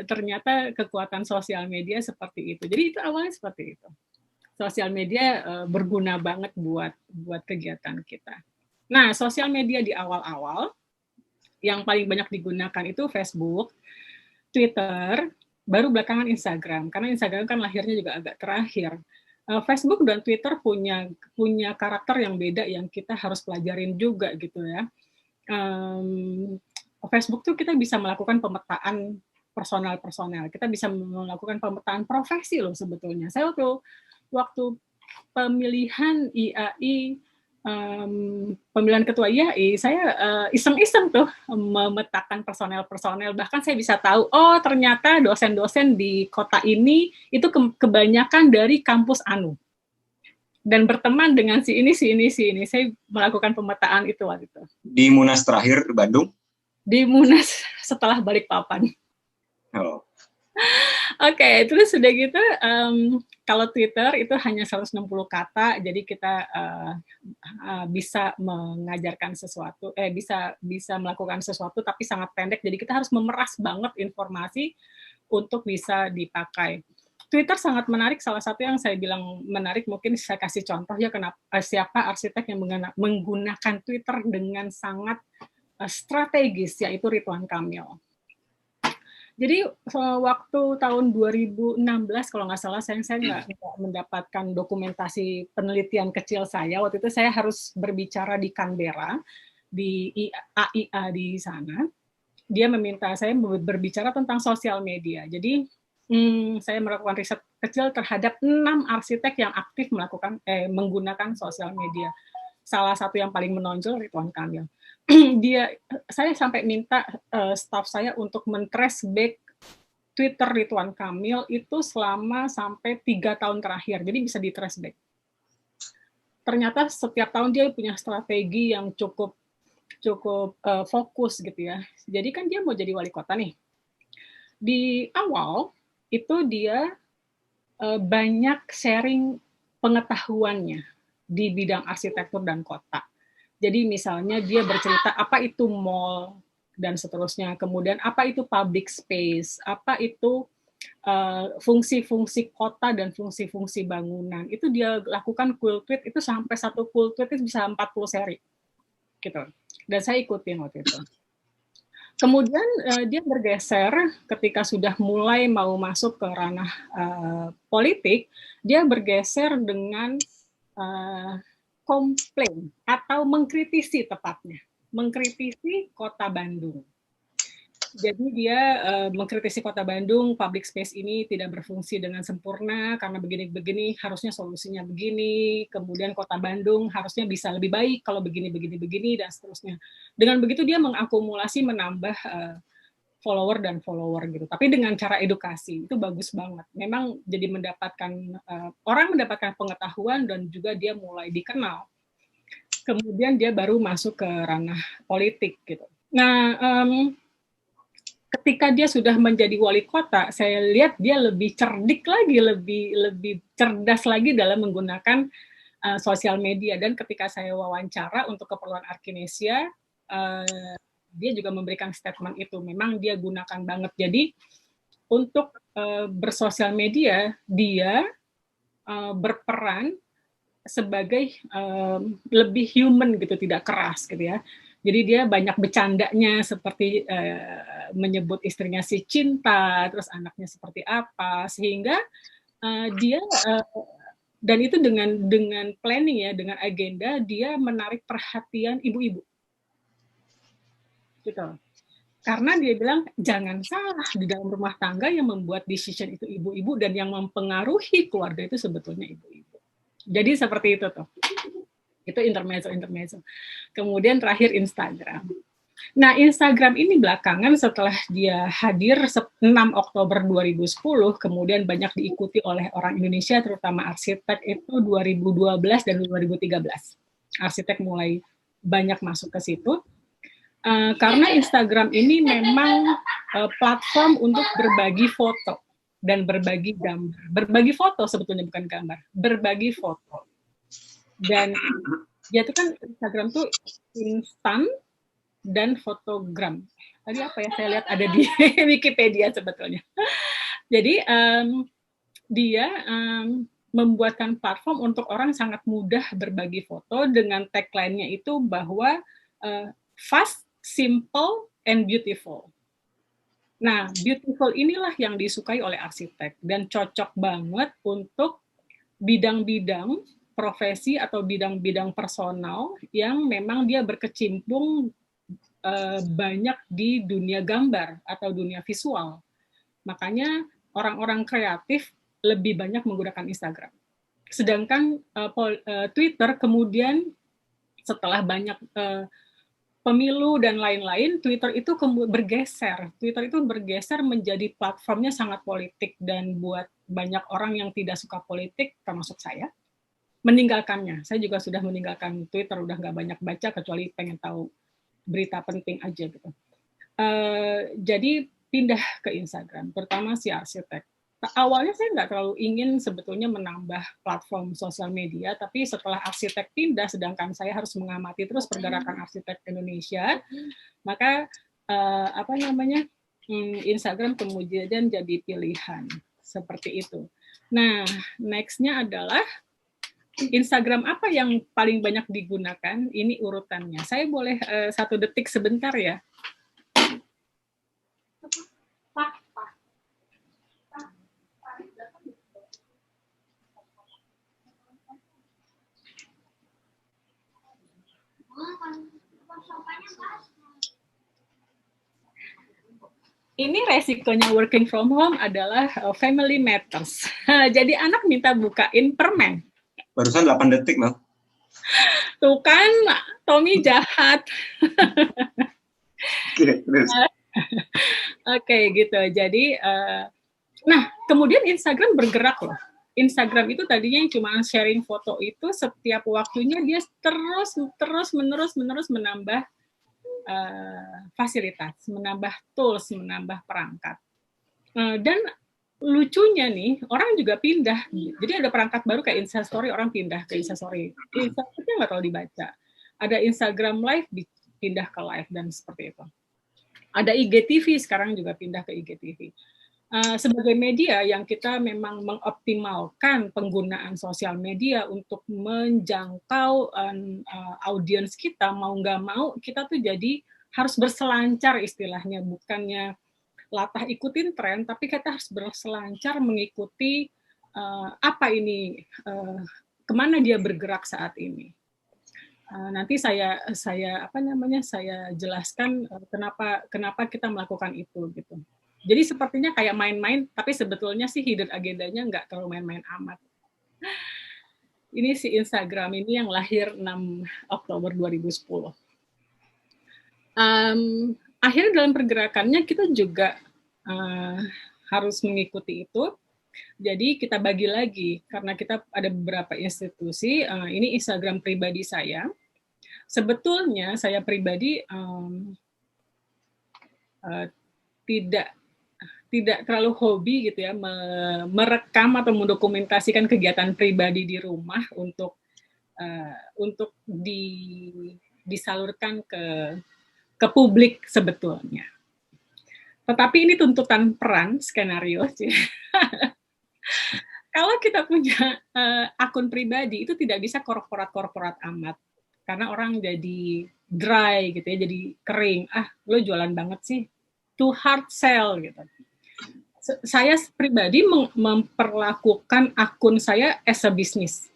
ternyata kekuatan sosial media seperti itu. Jadi itu awalnya seperti itu. Sosial media berguna banget buat kegiatan kita. Nah, sosial media di awal-awal yang paling banyak digunakan itu Facebook, Twitter, baru belakangan Instagram. Karena Instagram kan lahirnya juga agak terakhir. Facebook dan Twitter punya karakter yang beda yang kita harus pelajarin juga gitu ya. Facebook tuh kita bisa melakukan pemetaan personal. Kita bisa melakukan pemetaan profesi loh sebetulnya. Saya waktu pemilihan IAI, pemilihan ketua IAI, saya iseng-iseng tuh memetakan personel. Bahkan saya bisa tahu, oh ternyata dosen-dosen di kota ini itu kebanyakan dari kampus Anu. Dan berteman dengan si ini. Saya melakukan pemetaan itu waktu itu. Di Munas terakhir Bandung? Di Munas setelah Balikpapan. Oh. Oke, terus sudah gitu, kalau Twitter itu hanya 160 kata, jadi kita bisa mengajarkan sesuatu, bisa melakukan sesuatu, tapi sangat pendek, jadi kita harus memeras banget informasi untuk bisa dipakai. Twitter sangat menarik, salah satu yang saya bilang menarik, mungkin saya kasih contoh ya, siapa arsitek yang menggunakan Twitter dengan sangat strategis, yaitu Ridwan Kamil. Jadi waktu tahun 2016 kalau nggak salah, saya nggak mendapatkan dokumentasi penelitian kecil saya. Waktu itu saya harus berbicara di Canberra, di AIA di sana. Dia meminta saya berbicara tentang sosial media. Jadi saya melakukan riset kecil terhadap 6 arsitek yang aktif menggunakan sosial media. Salah satu yang paling menonjol Ridwan Kamil. Saya sampai minta staff saya untuk men-trace back Twitter Ridwan Kamil itu selama sampai 3 tahun terakhir, jadi bisa di-trace back. Ternyata setiap tahun dia punya strategi yang cukup fokus gitu ya. Jadi kan dia mau jadi wali kota nih. Di awal itu dia banyak sharing pengetahuannya di bidang arsitektur dan kota. Jadi misalnya dia bercerita apa itu mall dan seterusnya, kemudian apa itu public space, apa itu fungsi-fungsi kota dan fungsi-fungsi bangunan. Itu dia lakukan cool tweet, itu sampai satu cool tweet itu bisa 40 seri. Gitu. Dan saya ikutin waktu itu. Kemudian dia bergeser ketika sudah mulai mau masuk ke ranah politik, dia bergeser dengan komplain atau mengkritisi tepatnya, mengkritisi Kota Bandung. Jadi dia mengkritisi Kota Bandung, public space ini tidak berfungsi dengan sempurna karena begini-begini, harusnya solusinya begini, kemudian Kota Bandung harusnya bisa lebih baik kalau begini-begini dan seterusnya. Dengan begitu dia mengakumulasi, menambah follower dan follower gitu. Tapi dengan cara edukasi, itu bagus banget. Memang jadi orang mendapatkan pengetahuan dan juga dia mulai dikenal. Kemudian dia baru masuk ke ranah politik gitu. Nah, ketika dia sudah menjadi wali kota, saya lihat dia lebih cerdik lagi, lebih cerdas lagi dalam menggunakan sosial media. Dan ketika saya wawancara untuk keperluan Arkinesia, dia juga memberikan statement itu. Memang dia gunakan banget. Jadi untuk bersosial media, dia berperan sebagai lebih human gitu, tidak keras gitu ya. Jadi dia banyak bercandanya seperti menyebut istrinya si Cinta, terus anaknya seperti apa, sehingga dia dan itu dengan planning ya, dengan agenda dia menarik perhatian ibu-ibu. Gitu. Karena dia bilang jangan salah, di dalam rumah tangga yang membuat decision itu ibu-ibu dan yang mempengaruhi keluarga itu sebetulnya ibu-ibu. Jadi seperti itu tuh. Itu intermezzo. Kemudian terakhir Instagram. Nah, Instagram ini belakangan setelah dia hadir 6 Oktober 2010, kemudian banyak diikuti oleh orang Indonesia, terutama arsitek itu 2012 dan 2013. Arsitek mulai banyak masuk ke situ. Karena Instagram ini memang platform untuk berbagi foto dan berbagi gambar. Berbagi foto sebetulnya bukan gambar, berbagi foto. Dan dia itu kan Instagram tuh instan dan fotogram. Tadi apa ya, saya lihat ada di Wikipedia sebetulnya. Jadi dia membuatkan platform untuk orang sangat mudah berbagi foto dengan tagline-nya itu bahwa fast, simple, and beautiful. Nah, beautiful inilah yang disukai oleh arsitek dan cocok banget untuk bidang-bidang profesi atau bidang-bidang personal yang memang dia berkecimpung banyak di dunia gambar atau dunia visual. Makanya orang-orang kreatif lebih banyak menggunakan Instagram. Sedangkan Twitter kemudian setelah banyak pemilu dan lain-lain, Twitter itu bergeser. Twitter itu bergeser menjadi platformnya sangat politik dan buat banyak orang yang tidak suka politik, termasuk saya, meninggalkannya. Saya juga sudah meninggalkan Twitter, udah nggak banyak baca kecuali pengen tahu berita penting aja gitu. Jadi pindah ke Instagram, terutama si arsitek. Awalnya saya nggak terlalu ingin sebetulnya menambah platform sosial media, tapi setelah arsitek pindah, sedangkan saya harus mengamati terus pergerakan arsitek Indonesia, maka Instagram kemudian jadi pilihan seperti itu. Nah, next-nya adalah Instagram apa yang paling banyak digunakan? Ini urutannya. Saya boleh 1 detik sebentar ya. Ini resikonya working from home adalah family matters. Jadi anak minta bukain permen. Barusan 8 detik, Mel. Tuh kan, Tommy jahat. Oke, gitu. Jadi, nah, kemudian Instagram bergerak loh. Instagram itu tadinya yang cuma sharing foto itu setiap waktunya dia terus menerus menambah fasilitas, menambah tools, menambah perangkat. Dan lucunya nih, orang juga pindah. Jadi ada perangkat baru kayak Instastory, orang pindah ke Instastory. Instastory nggak terlalu dibaca. Ada Instagram Live, pindah ke Live, dan seperti itu. Ada IGTV, sekarang juga pindah ke IGTV. Sebagai media yang kita memang mengoptimalkan penggunaan sosial media untuk menjangkau audiens kita, mau nggak mau kita tuh jadi harus berselancar istilahnya, bukannya latah ikutin tren, tapi kita harus berselancar mengikuti apa ini, kemana dia bergerak saat ini. Nanti saya jelaskan kenapa kita melakukan itu gitu. Jadi sepertinya kayak main-main, tapi sebetulnya sih hidden agendanya nggak terlalu main-main amat. Ini si Instagram ini yang lahir 6 Oktober 2010. Akhirnya dalam pergerakannya kita juga harus mengikuti itu. Jadi kita bagi lagi, karena kita ada beberapa institusi, ini Instagram pribadi saya. Sebetulnya saya pribadi tidak terlalu hobi gitu ya, merekam atau mendokumentasikan kegiatan pribadi di rumah untuk disalurkan ke publik sebetulnya. Tetapi ini tuntutan peran skenario. Kalau kita punya akun pribadi itu tidak bisa korporat amat, karena orang jadi dry gitu ya, jadi kering. Lo jualan banget sih, too hard sell gitu. Saya pribadi memperlakukan akun saya as a business,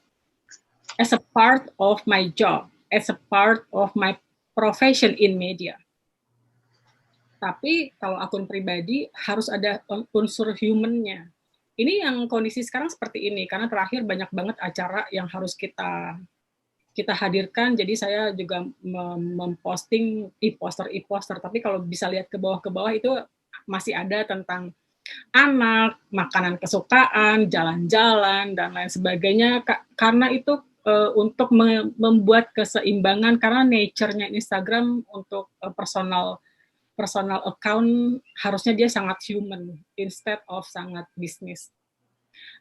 as a part of my job, as a part of my profession in media. Tapi kalau akun pribadi harus ada unsur human-nya. Ini yang kondisi sekarang seperti ini, karena terakhir banyak banget acara yang harus kita hadirkan, jadi saya juga memposting e-poster, tapi kalau bisa lihat ke bawah itu masih ada tentang anak, makanan kesukaan, jalan-jalan, dan lain sebagainya, karena itu untuk membuat keseimbangan, karena nature-nya Instagram untuk personal account harusnya dia sangat human instead of sangat bisnis.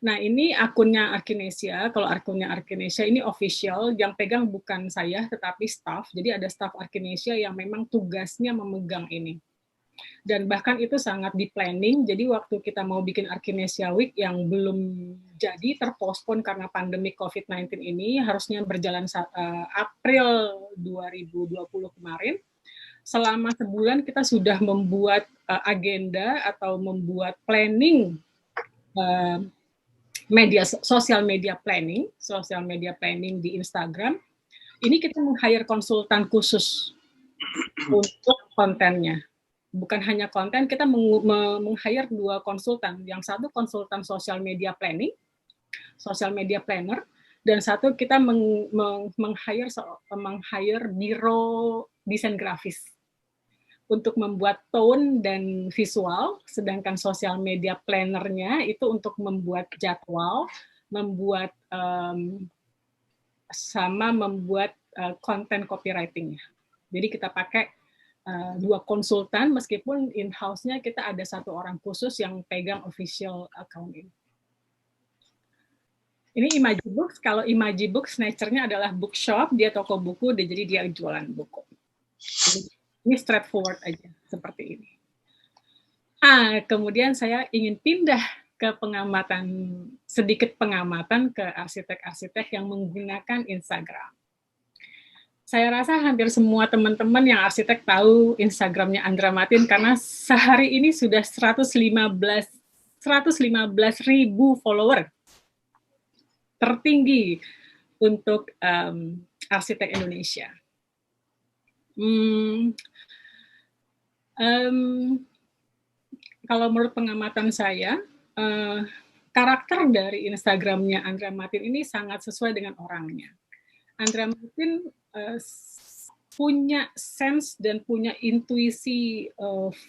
Nah, ini akunnya Arkinesia. Kalau akunnya Arkinesia ini official, yang pegang bukan saya tetapi staff. Jadi ada staff Arkinesia yang memang tugasnya memegang ini. Dan bahkan itu sangat di planning. Jadi waktu kita mau bikin Arkinesia Week yang belum jadi, terpospon karena pandemi COVID-19 ini, harusnya berjalan April 2020 kemarin. Selama sebulan kita sudah membuat agenda atau membuat planning social media planning di Instagram. Ini kita meng-hire konsultan khusus untuk kontennya. Bukan hanya konten, kita meng-hire 2 konsultan. Yang satu konsultan social media planning, social media planner, dan satu kita meng-hire biro desain grafis untuk membuat tone dan visual, sedangkan social media planner-nya itu untuk membuat jadwal, membuat konten copywriting-nya. Jadi kita pakai 2 konsultan, meskipun in-house-nya kita ada 1 orang khusus yang pegang official account ini. Ini Imaji Books. Kalau Imaji Books, nature-nya adalah bookshop, dia toko buku, jadi dia jualan buku. Ini straightforward aja, seperti ini. Kemudian saya ingin pindah ke pengamatan sedikit pengamatan ke arsitek-arsitek yang menggunakan Instagram. Saya rasa hampir semua teman-teman yang arsitek tahu Instagramnya Andra Matin karena sehari ini sudah 115.000 follower. Tertinggi untuk arsitek Indonesia. Kalau menurut pengamatan saya, karakter dari Instagramnya Andra Matin ini sangat sesuai dengan orangnya. Andra Matin punya sense dan punya intuisi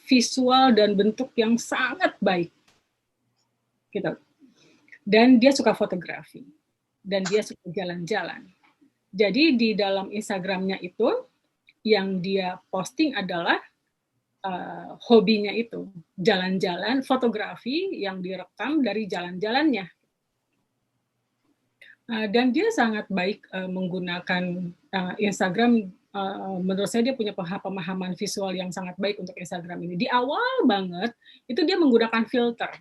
visual dan bentuk yang sangat baik, gitu. Dan dia suka fotografi, dan dia suka jalan-jalan. Jadi di dalam Instagramnya itu yang dia posting adalah hobinya itu jalan-jalan, fotografi yang direkam dari jalan-jalannya. Dan dia sangat baik menggunakan Instagram. Menurut saya dia punya pemahaman visual yang sangat baik untuk Instagram ini. Di awal banget itu dia menggunakan filter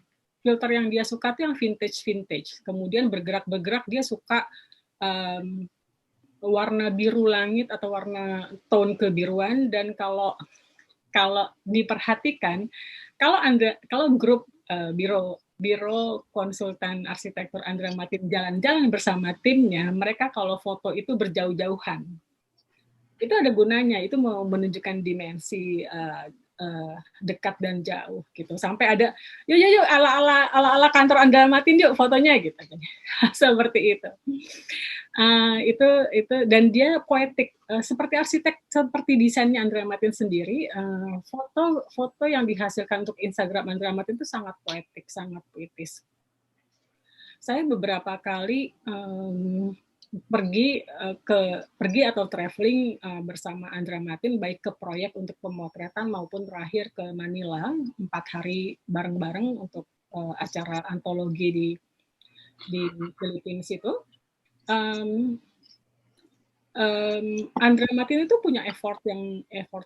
yang dia suka tuh yang vintage. Kemudian bergerak dia suka warna biru langit atau warna tone kebiruan. Dan kalau diperhatikan, kalau grup Biro Konsultan Arsitektur Andra Matin jalan-jalan bersama timnya, mereka kalau foto itu berjauh-jauhan. Itu ada gunanya, itu mau menunjukkan dimensi dekat dan jauh gitu. Sampai ada yuk ala kantor Andra Matin yuk fotonya gitu. Seperti itu. Itu dan dia poetik seperti arsitek, seperti desainnya Andra Matin sendiri. Foto yang dihasilkan untuk Instagram Andra Matin itu sangat poetik, sangat puitis. Saya beberapa kali pergi atau traveling bersama Andra Matin, baik ke proyek untuk pemotretan maupun terakhir ke Manila 4 hari bareng-bareng untuk acara antologi di Filipina itu. Andra Matin itu punya effort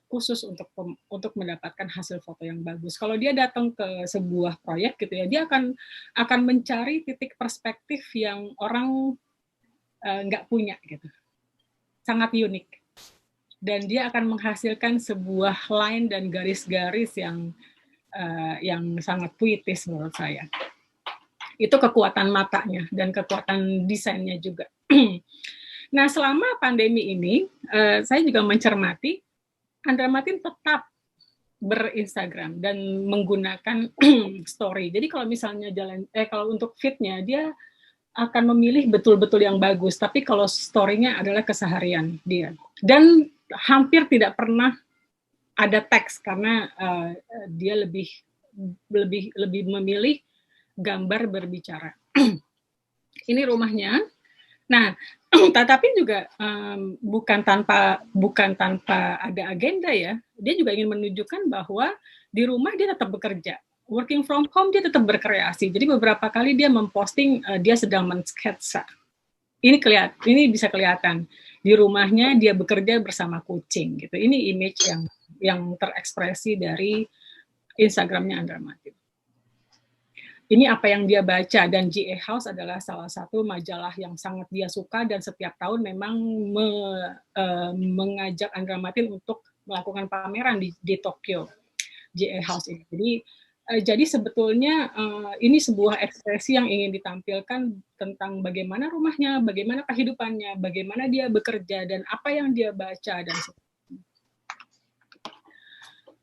khusus untuk mendapatkan hasil foto yang bagus. Kalau dia datang ke sebuah proyek gitu ya, dia akan mencari titik perspektif yang orang nggak punya gitu, sangat unik. Dan dia akan menghasilkan sebuah line dan garis-garis yang sangat puitis menurut saya. Itu kekuatan matanya dan kekuatan desainnya juga. Nah, selama pandemi ini, saya juga mencermati Andra Matin tetap berinstagram dan menggunakan story. Jadi kalau misalnya kalau untuk feed-nya, dia akan memilih betul-betul yang bagus. Tapi kalau story-nya adalah keseharian dia. Dan hampir tidak pernah ada teks karena dia lebih memilih gambar berbicara. Ini rumahnya. Nah, tetapi juga bukan tanpa ada agenda ya. Dia juga ingin menunjukkan bahwa di rumah dia tetap bekerja. Working from home dia tetap berkreasi. Jadi beberapa kali dia memposting dia sedang mensketsa. Ini bisa kelihatan di rumahnya dia bekerja bersama kucing gitu. Ini image yang terekspresi dari Instagramnya Andra Matin. Ini apa yang dia baca, dan GA House adalah salah satu majalah yang sangat dia suka dan setiap tahun memang mengajak Andra Matin untuk melakukan pameran di Tokyo, GA House ini. Jadi sebetulnya ini sebuah ekspresi yang ingin ditampilkan tentang bagaimana rumahnya, bagaimana kehidupannya, bagaimana dia bekerja, dan apa yang dia baca, dan sebagainya.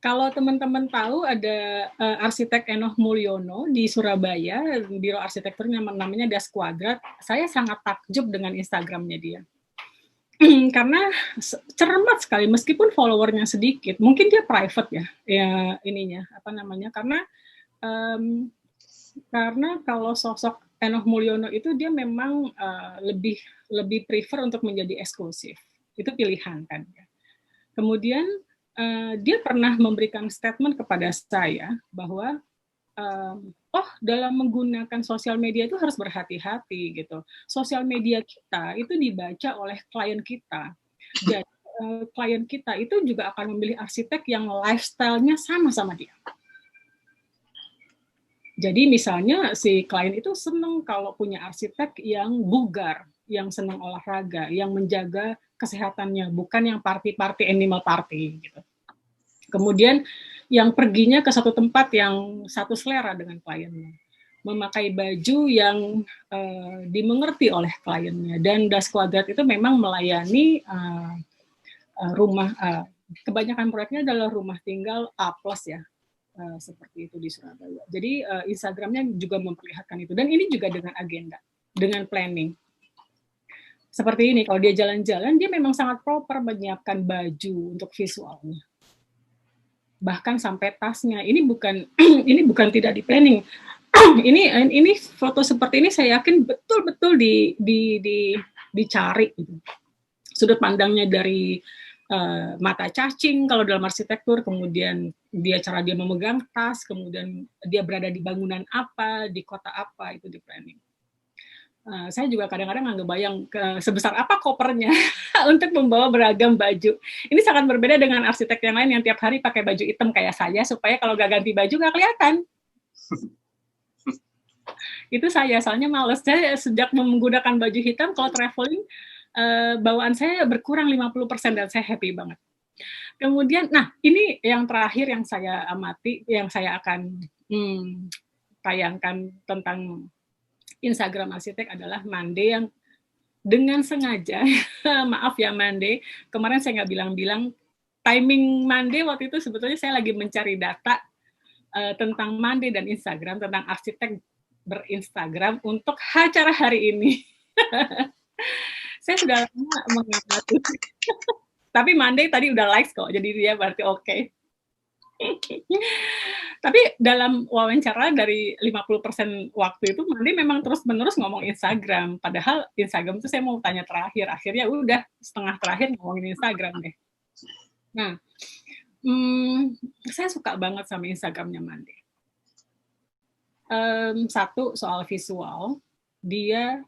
Kalau teman-teman tahu ada arsitek Enoh Mulyono di Surabaya, biro arsitekturnya namanya Das Quadrat. Saya sangat takjub dengan Instagramnya dia. Karena cermat sekali, meskipun followernya sedikit. Mungkin dia private ya ininya, karena kalau sosok Enoh Mulyono itu dia memang lebih prefer untuk menjadi eksklusif. Itu pilihan kan ya. Kemudian dia pernah memberikan statement kepada saya bahwa dalam menggunakan sosial media itu harus berhati-hati gitu. Sosial media kita itu dibaca oleh klien kita. Jadi klien kita itu juga akan memilih arsitek yang lifestyle-nya sama dia. Jadi misalnya si klien itu senang kalau punya arsitek yang bugar, yang senang olahraga, yang menjaga kesehatannya, bukan yang party-party, animal party gitu. Kemudian yang perginya ke satu tempat yang satu selera dengan kliennya, memakai baju yang dimengerti oleh kliennya. Dan Das Quadrat itu memang melayani rumah, kebanyakan proyeknya adalah rumah tinggal A+ ya, seperti itu di Surabaya. Jadi Instagramnya juga memperlihatkan itu. Dan ini juga dengan agenda, dengan planning. Seperti ini, kalau dia jalan-jalan, dia memang sangat proper menyiapkan baju untuk visualnya. Bahkan sampai tasnya. Ini bukan tidak di planning. ini foto seperti ini saya yakin betul-betul dicari. Gitu. Sudut pandangnya dari mata cacing kalau dalam arsitektur, kemudian cara dia memegang tas, kemudian dia berada di bangunan apa, di kota apa, itu di planning. Saya juga kadang-kadang nggak kebayang sebesar apa kopernya untuk membawa beragam baju. Ini sangat berbeda dengan arsitek yang lain yang tiap hari pakai baju hitam kayak saya, supaya kalau nggak ganti baju nggak kelihatan. Itu saya, soalnya males. Saya sejak menggunakan baju hitam, kalau traveling, bawaan saya berkurang 50% dan saya happy banget. Kemudian, nah ini yang terakhir yang saya amati, yang saya akan tayangkan tentang Instagram arsitek adalah Mande yang dengan sengaja, maaf ya Mande, kemarin saya nggak bilang-bilang, timing Mande waktu itu sebetulnya saya lagi mencari data tentang Mande dan Instagram, tentang arsitek berinstagram untuk acara hari ini. Saya sudah lama mengamati. Tapi Mande tadi udah likes kok, jadi dia berarti oke. Tapi dalam wawancara dari 50% waktu itu Mandi memang terus-menerus ngomong Instagram. Padahal Instagram itu saya mau tanya terakhir. Akhirnya udah setengah terakhir ngomongin Instagram deh. Nah, saya suka banget sama Instagramnya Mandi. Satu, soal visual. Dia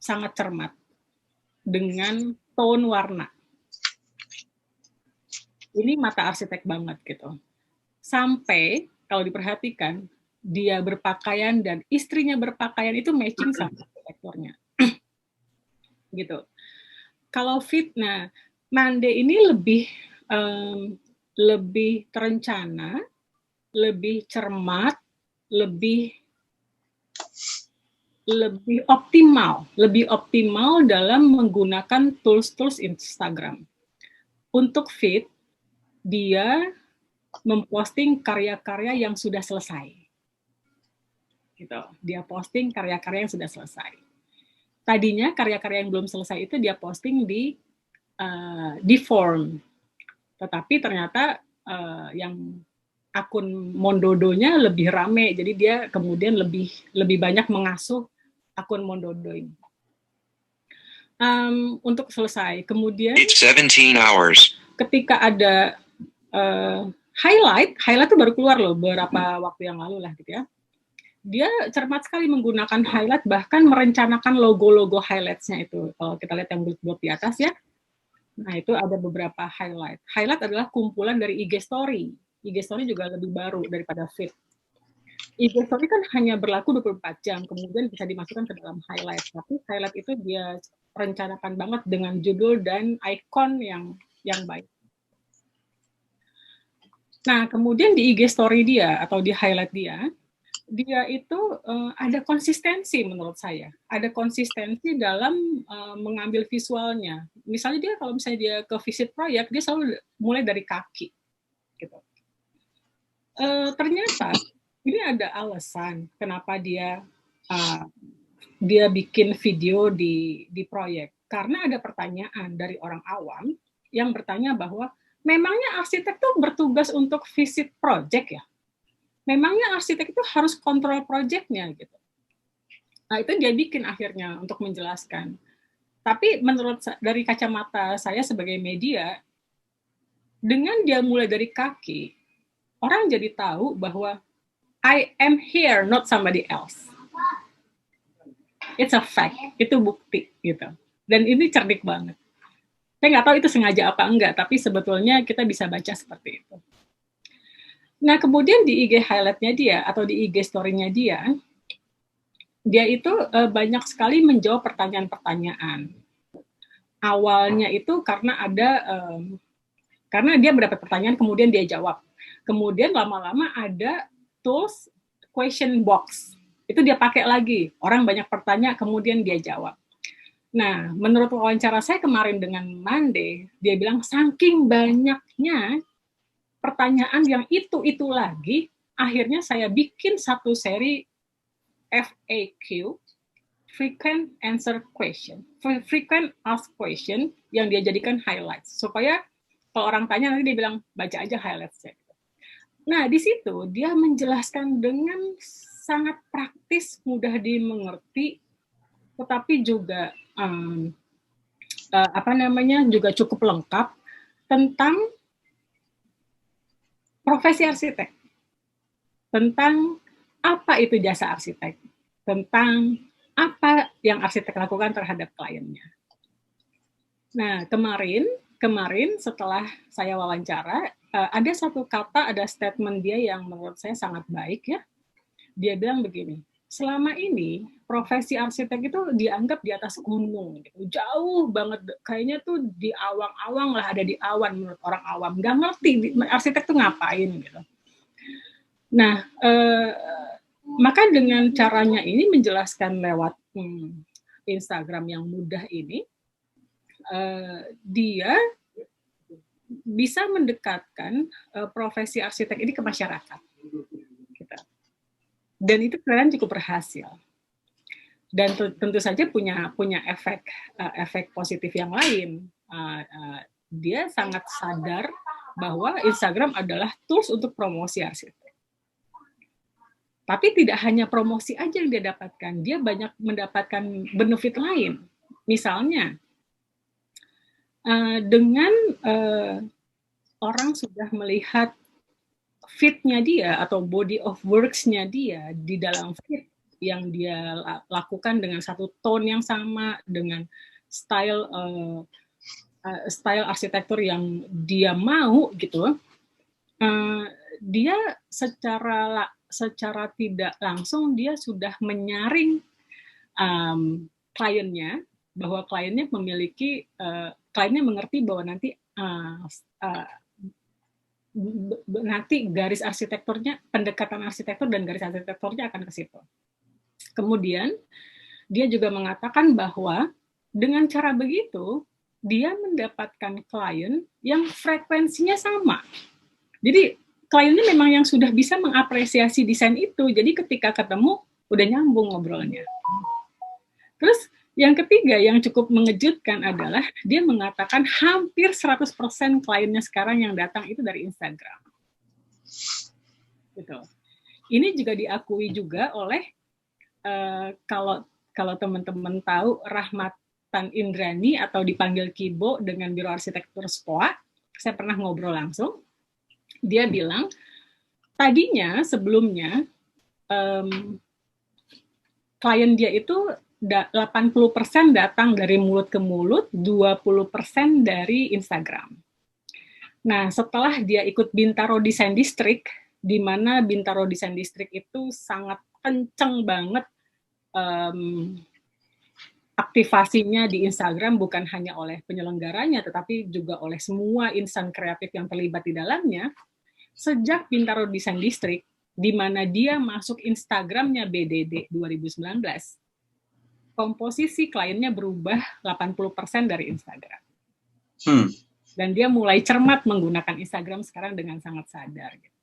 sangat cermat dengan tone warna. Ini mata arsitek banget gitu. Sampai kalau diperhatikan, dia berpakaian dan istrinya berpakaian itu matching sama arsitekturnya. Gitu. Kalau fitnah, Mande ini lebih terencana, lebih cermat, lebih optimal dalam menggunakan tools Instagram. Untuk fit, dia memposting karya-karya yang sudah selesai. Gitu. Dia posting karya-karya yang sudah selesai. Tadinya karya-karya yang belum selesai itu dia posting di form. Tetapi ternyata yang akun Mondodo-nya lebih rame, jadi dia kemudian lebih banyak mengasuh akun Mondodo ini. Untuk selesai. Kemudian It's 17 hours. Ketika ada highlight itu baru keluar loh beberapa waktu yang lalu lah gitu ya. Dia cermat sekali menggunakan highlight, bahkan merencanakan logo-logo highlights-nya itu. Kalau kita lihat yang bulat-bulat di atas ya, nah itu ada beberapa highlight. Highlight adalah kumpulan dari IG Story. IG Story juga lebih baru daripada feed. IG Story kan hanya berlaku 24 jam, kemudian bisa dimasukkan ke dalam highlight. Tapi highlight itu dia rencanakan banget dengan judul dan ikon yang baik. Nah, kemudian di IG story dia atau di highlight dia itu ada konsistensi menurut saya. Ada konsistensi dalam mengambil visualnya. Misalnya kalau misalnya dia ke visit proyek, dia selalu mulai dari kaki. Gitu. Ternyata ini ada alasan kenapa dia bikin video di proyek. Karena ada pertanyaan dari orang awam yang bertanya bahwa memangnya arsitek tuh bertugas untuk visit project ya? Memangnya arsitek itu harus kontrol projectnya gitu? Nah itu dia bikin akhirnya untuk menjelaskan. Tapi menurut dari kacamata saya sebagai media, dengan dia mulai dari kaki, orang jadi tahu bahwa I am here, not somebody else. It's a fact, itu bukti gitu. Dan ini cerdik banget. Saya nggak tahu itu sengaja apa enggak, tapi sebetulnya kita bisa baca seperti itu. Nah, kemudian di IG highlight-nya dia atau di IG story-nya dia itu banyak sekali menjawab pertanyaan-pertanyaan. Awalnya itu karena karena dia mendapat pertanyaan, kemudian dia jawab. Kemudian lama-lama ada tools question box. Itu dia pakai lagi. Orang banyak bertanya, kemudian dia jawab. Nah, menurut wawancara saya kemarin dengan Mande, dia bilang saking banyaknya pertanyaan yang itu lagi, akhirnya saya bikin satu seri FAQ, frequent answer question, frequent ask question, yang dia jadikan highlights, supaya kalau orang tanya nanti dia bilang baca aja highlights-nya. Nah, di situ dia menjelaskan dengan sangat praktis, mudah dimengerti, tetapi juga juga cukup lengkap tentang profesi arsitek, tentang apa itu jasa arsitek, tentang apa yang arsitek lakukan terhadap kliennya. Nah, kemarin setelah saya wawancara, ada satu kata, ada statement dia yang menurut saya sangat baik ya. Dia bilang begini, selama ini profesi arsitek itu dianggap di atas gunung, gitu. Jauh banget, kayaknya tuh di awang-awang lah, ada di awan menurut orang awam, nggak ngerti arsitek tuh ngapain gitu. Nah, maka dengan caranya ini menjelaskan lewat Instagram yang mudah ini, dia bisa mendekatkan profesi arsitek ini ke masyarakat. Dan itu kalian cukup berhasil. Dan tentu saja punya efek positif yang lain. Dia sangat sadar bahwa Instagram adalah tools untuk promosi arsitek. Tapi tidak hanya promosi aja yang dia dapatkan, dia banyak mendapatkan benefit lain. Misalnya, dengan orang sudah melihat fit-nya dia atau body of works-nya dia di dalam fit yang dia lakukan dengan satu tone yang sama, dengan style arsitektur yang dia mau gitu, dia secara tidak langsung dia sudah menyaring kliennya, bahwa kliennya kliennya mengerti bahwa nanti garis arsitekturnya, pendekatan arsitektur dan garis arsitekturnya akan ke situ. Kemudian dia juga mengatakan bahwa dengan cara begitu dia mendapatkan klien yang frekuensinya sama. Jadi kliennya memang yang sudah bisa mengapresiasi desain itu. Jadi ketika ketemu udah nyambung ngobrolnya. Terus yang ketiga yang cukup mengejutkan adalah dia mengatakan hampir 100% kliennya sekarang yang datang itu dari Instagram. Gitu. Ini juga diakui juga oleh kalau teman-teman tahu Rahmatan Indrani atau dipanggil Kibo dengan Biro Arsitektur SPOA, saya pernah ngobrol langsung. Dia bilang tadinya sebelumnya klien dia itu 80% datang dari mulut ke mulut, 20% dari Instagram. Nah, setelah dia ikut Bintaro Design District, di mana Bintaro Design District itu sangat kenceng banget aktivasinya di Instagram, bukan hanya oleh penyelenggaranya, tetapi juga oleh semua insan kreatif yang terlibat di dalamnya. Sejak Bintaro Design District, di mana dia masuk Instagramnya BDD 2019, komposisi kliennya berubah 80% dari Instagram. Dan dia mulai cermat menggunakan Instagram sekarang dengan sangat sadar. Gitu.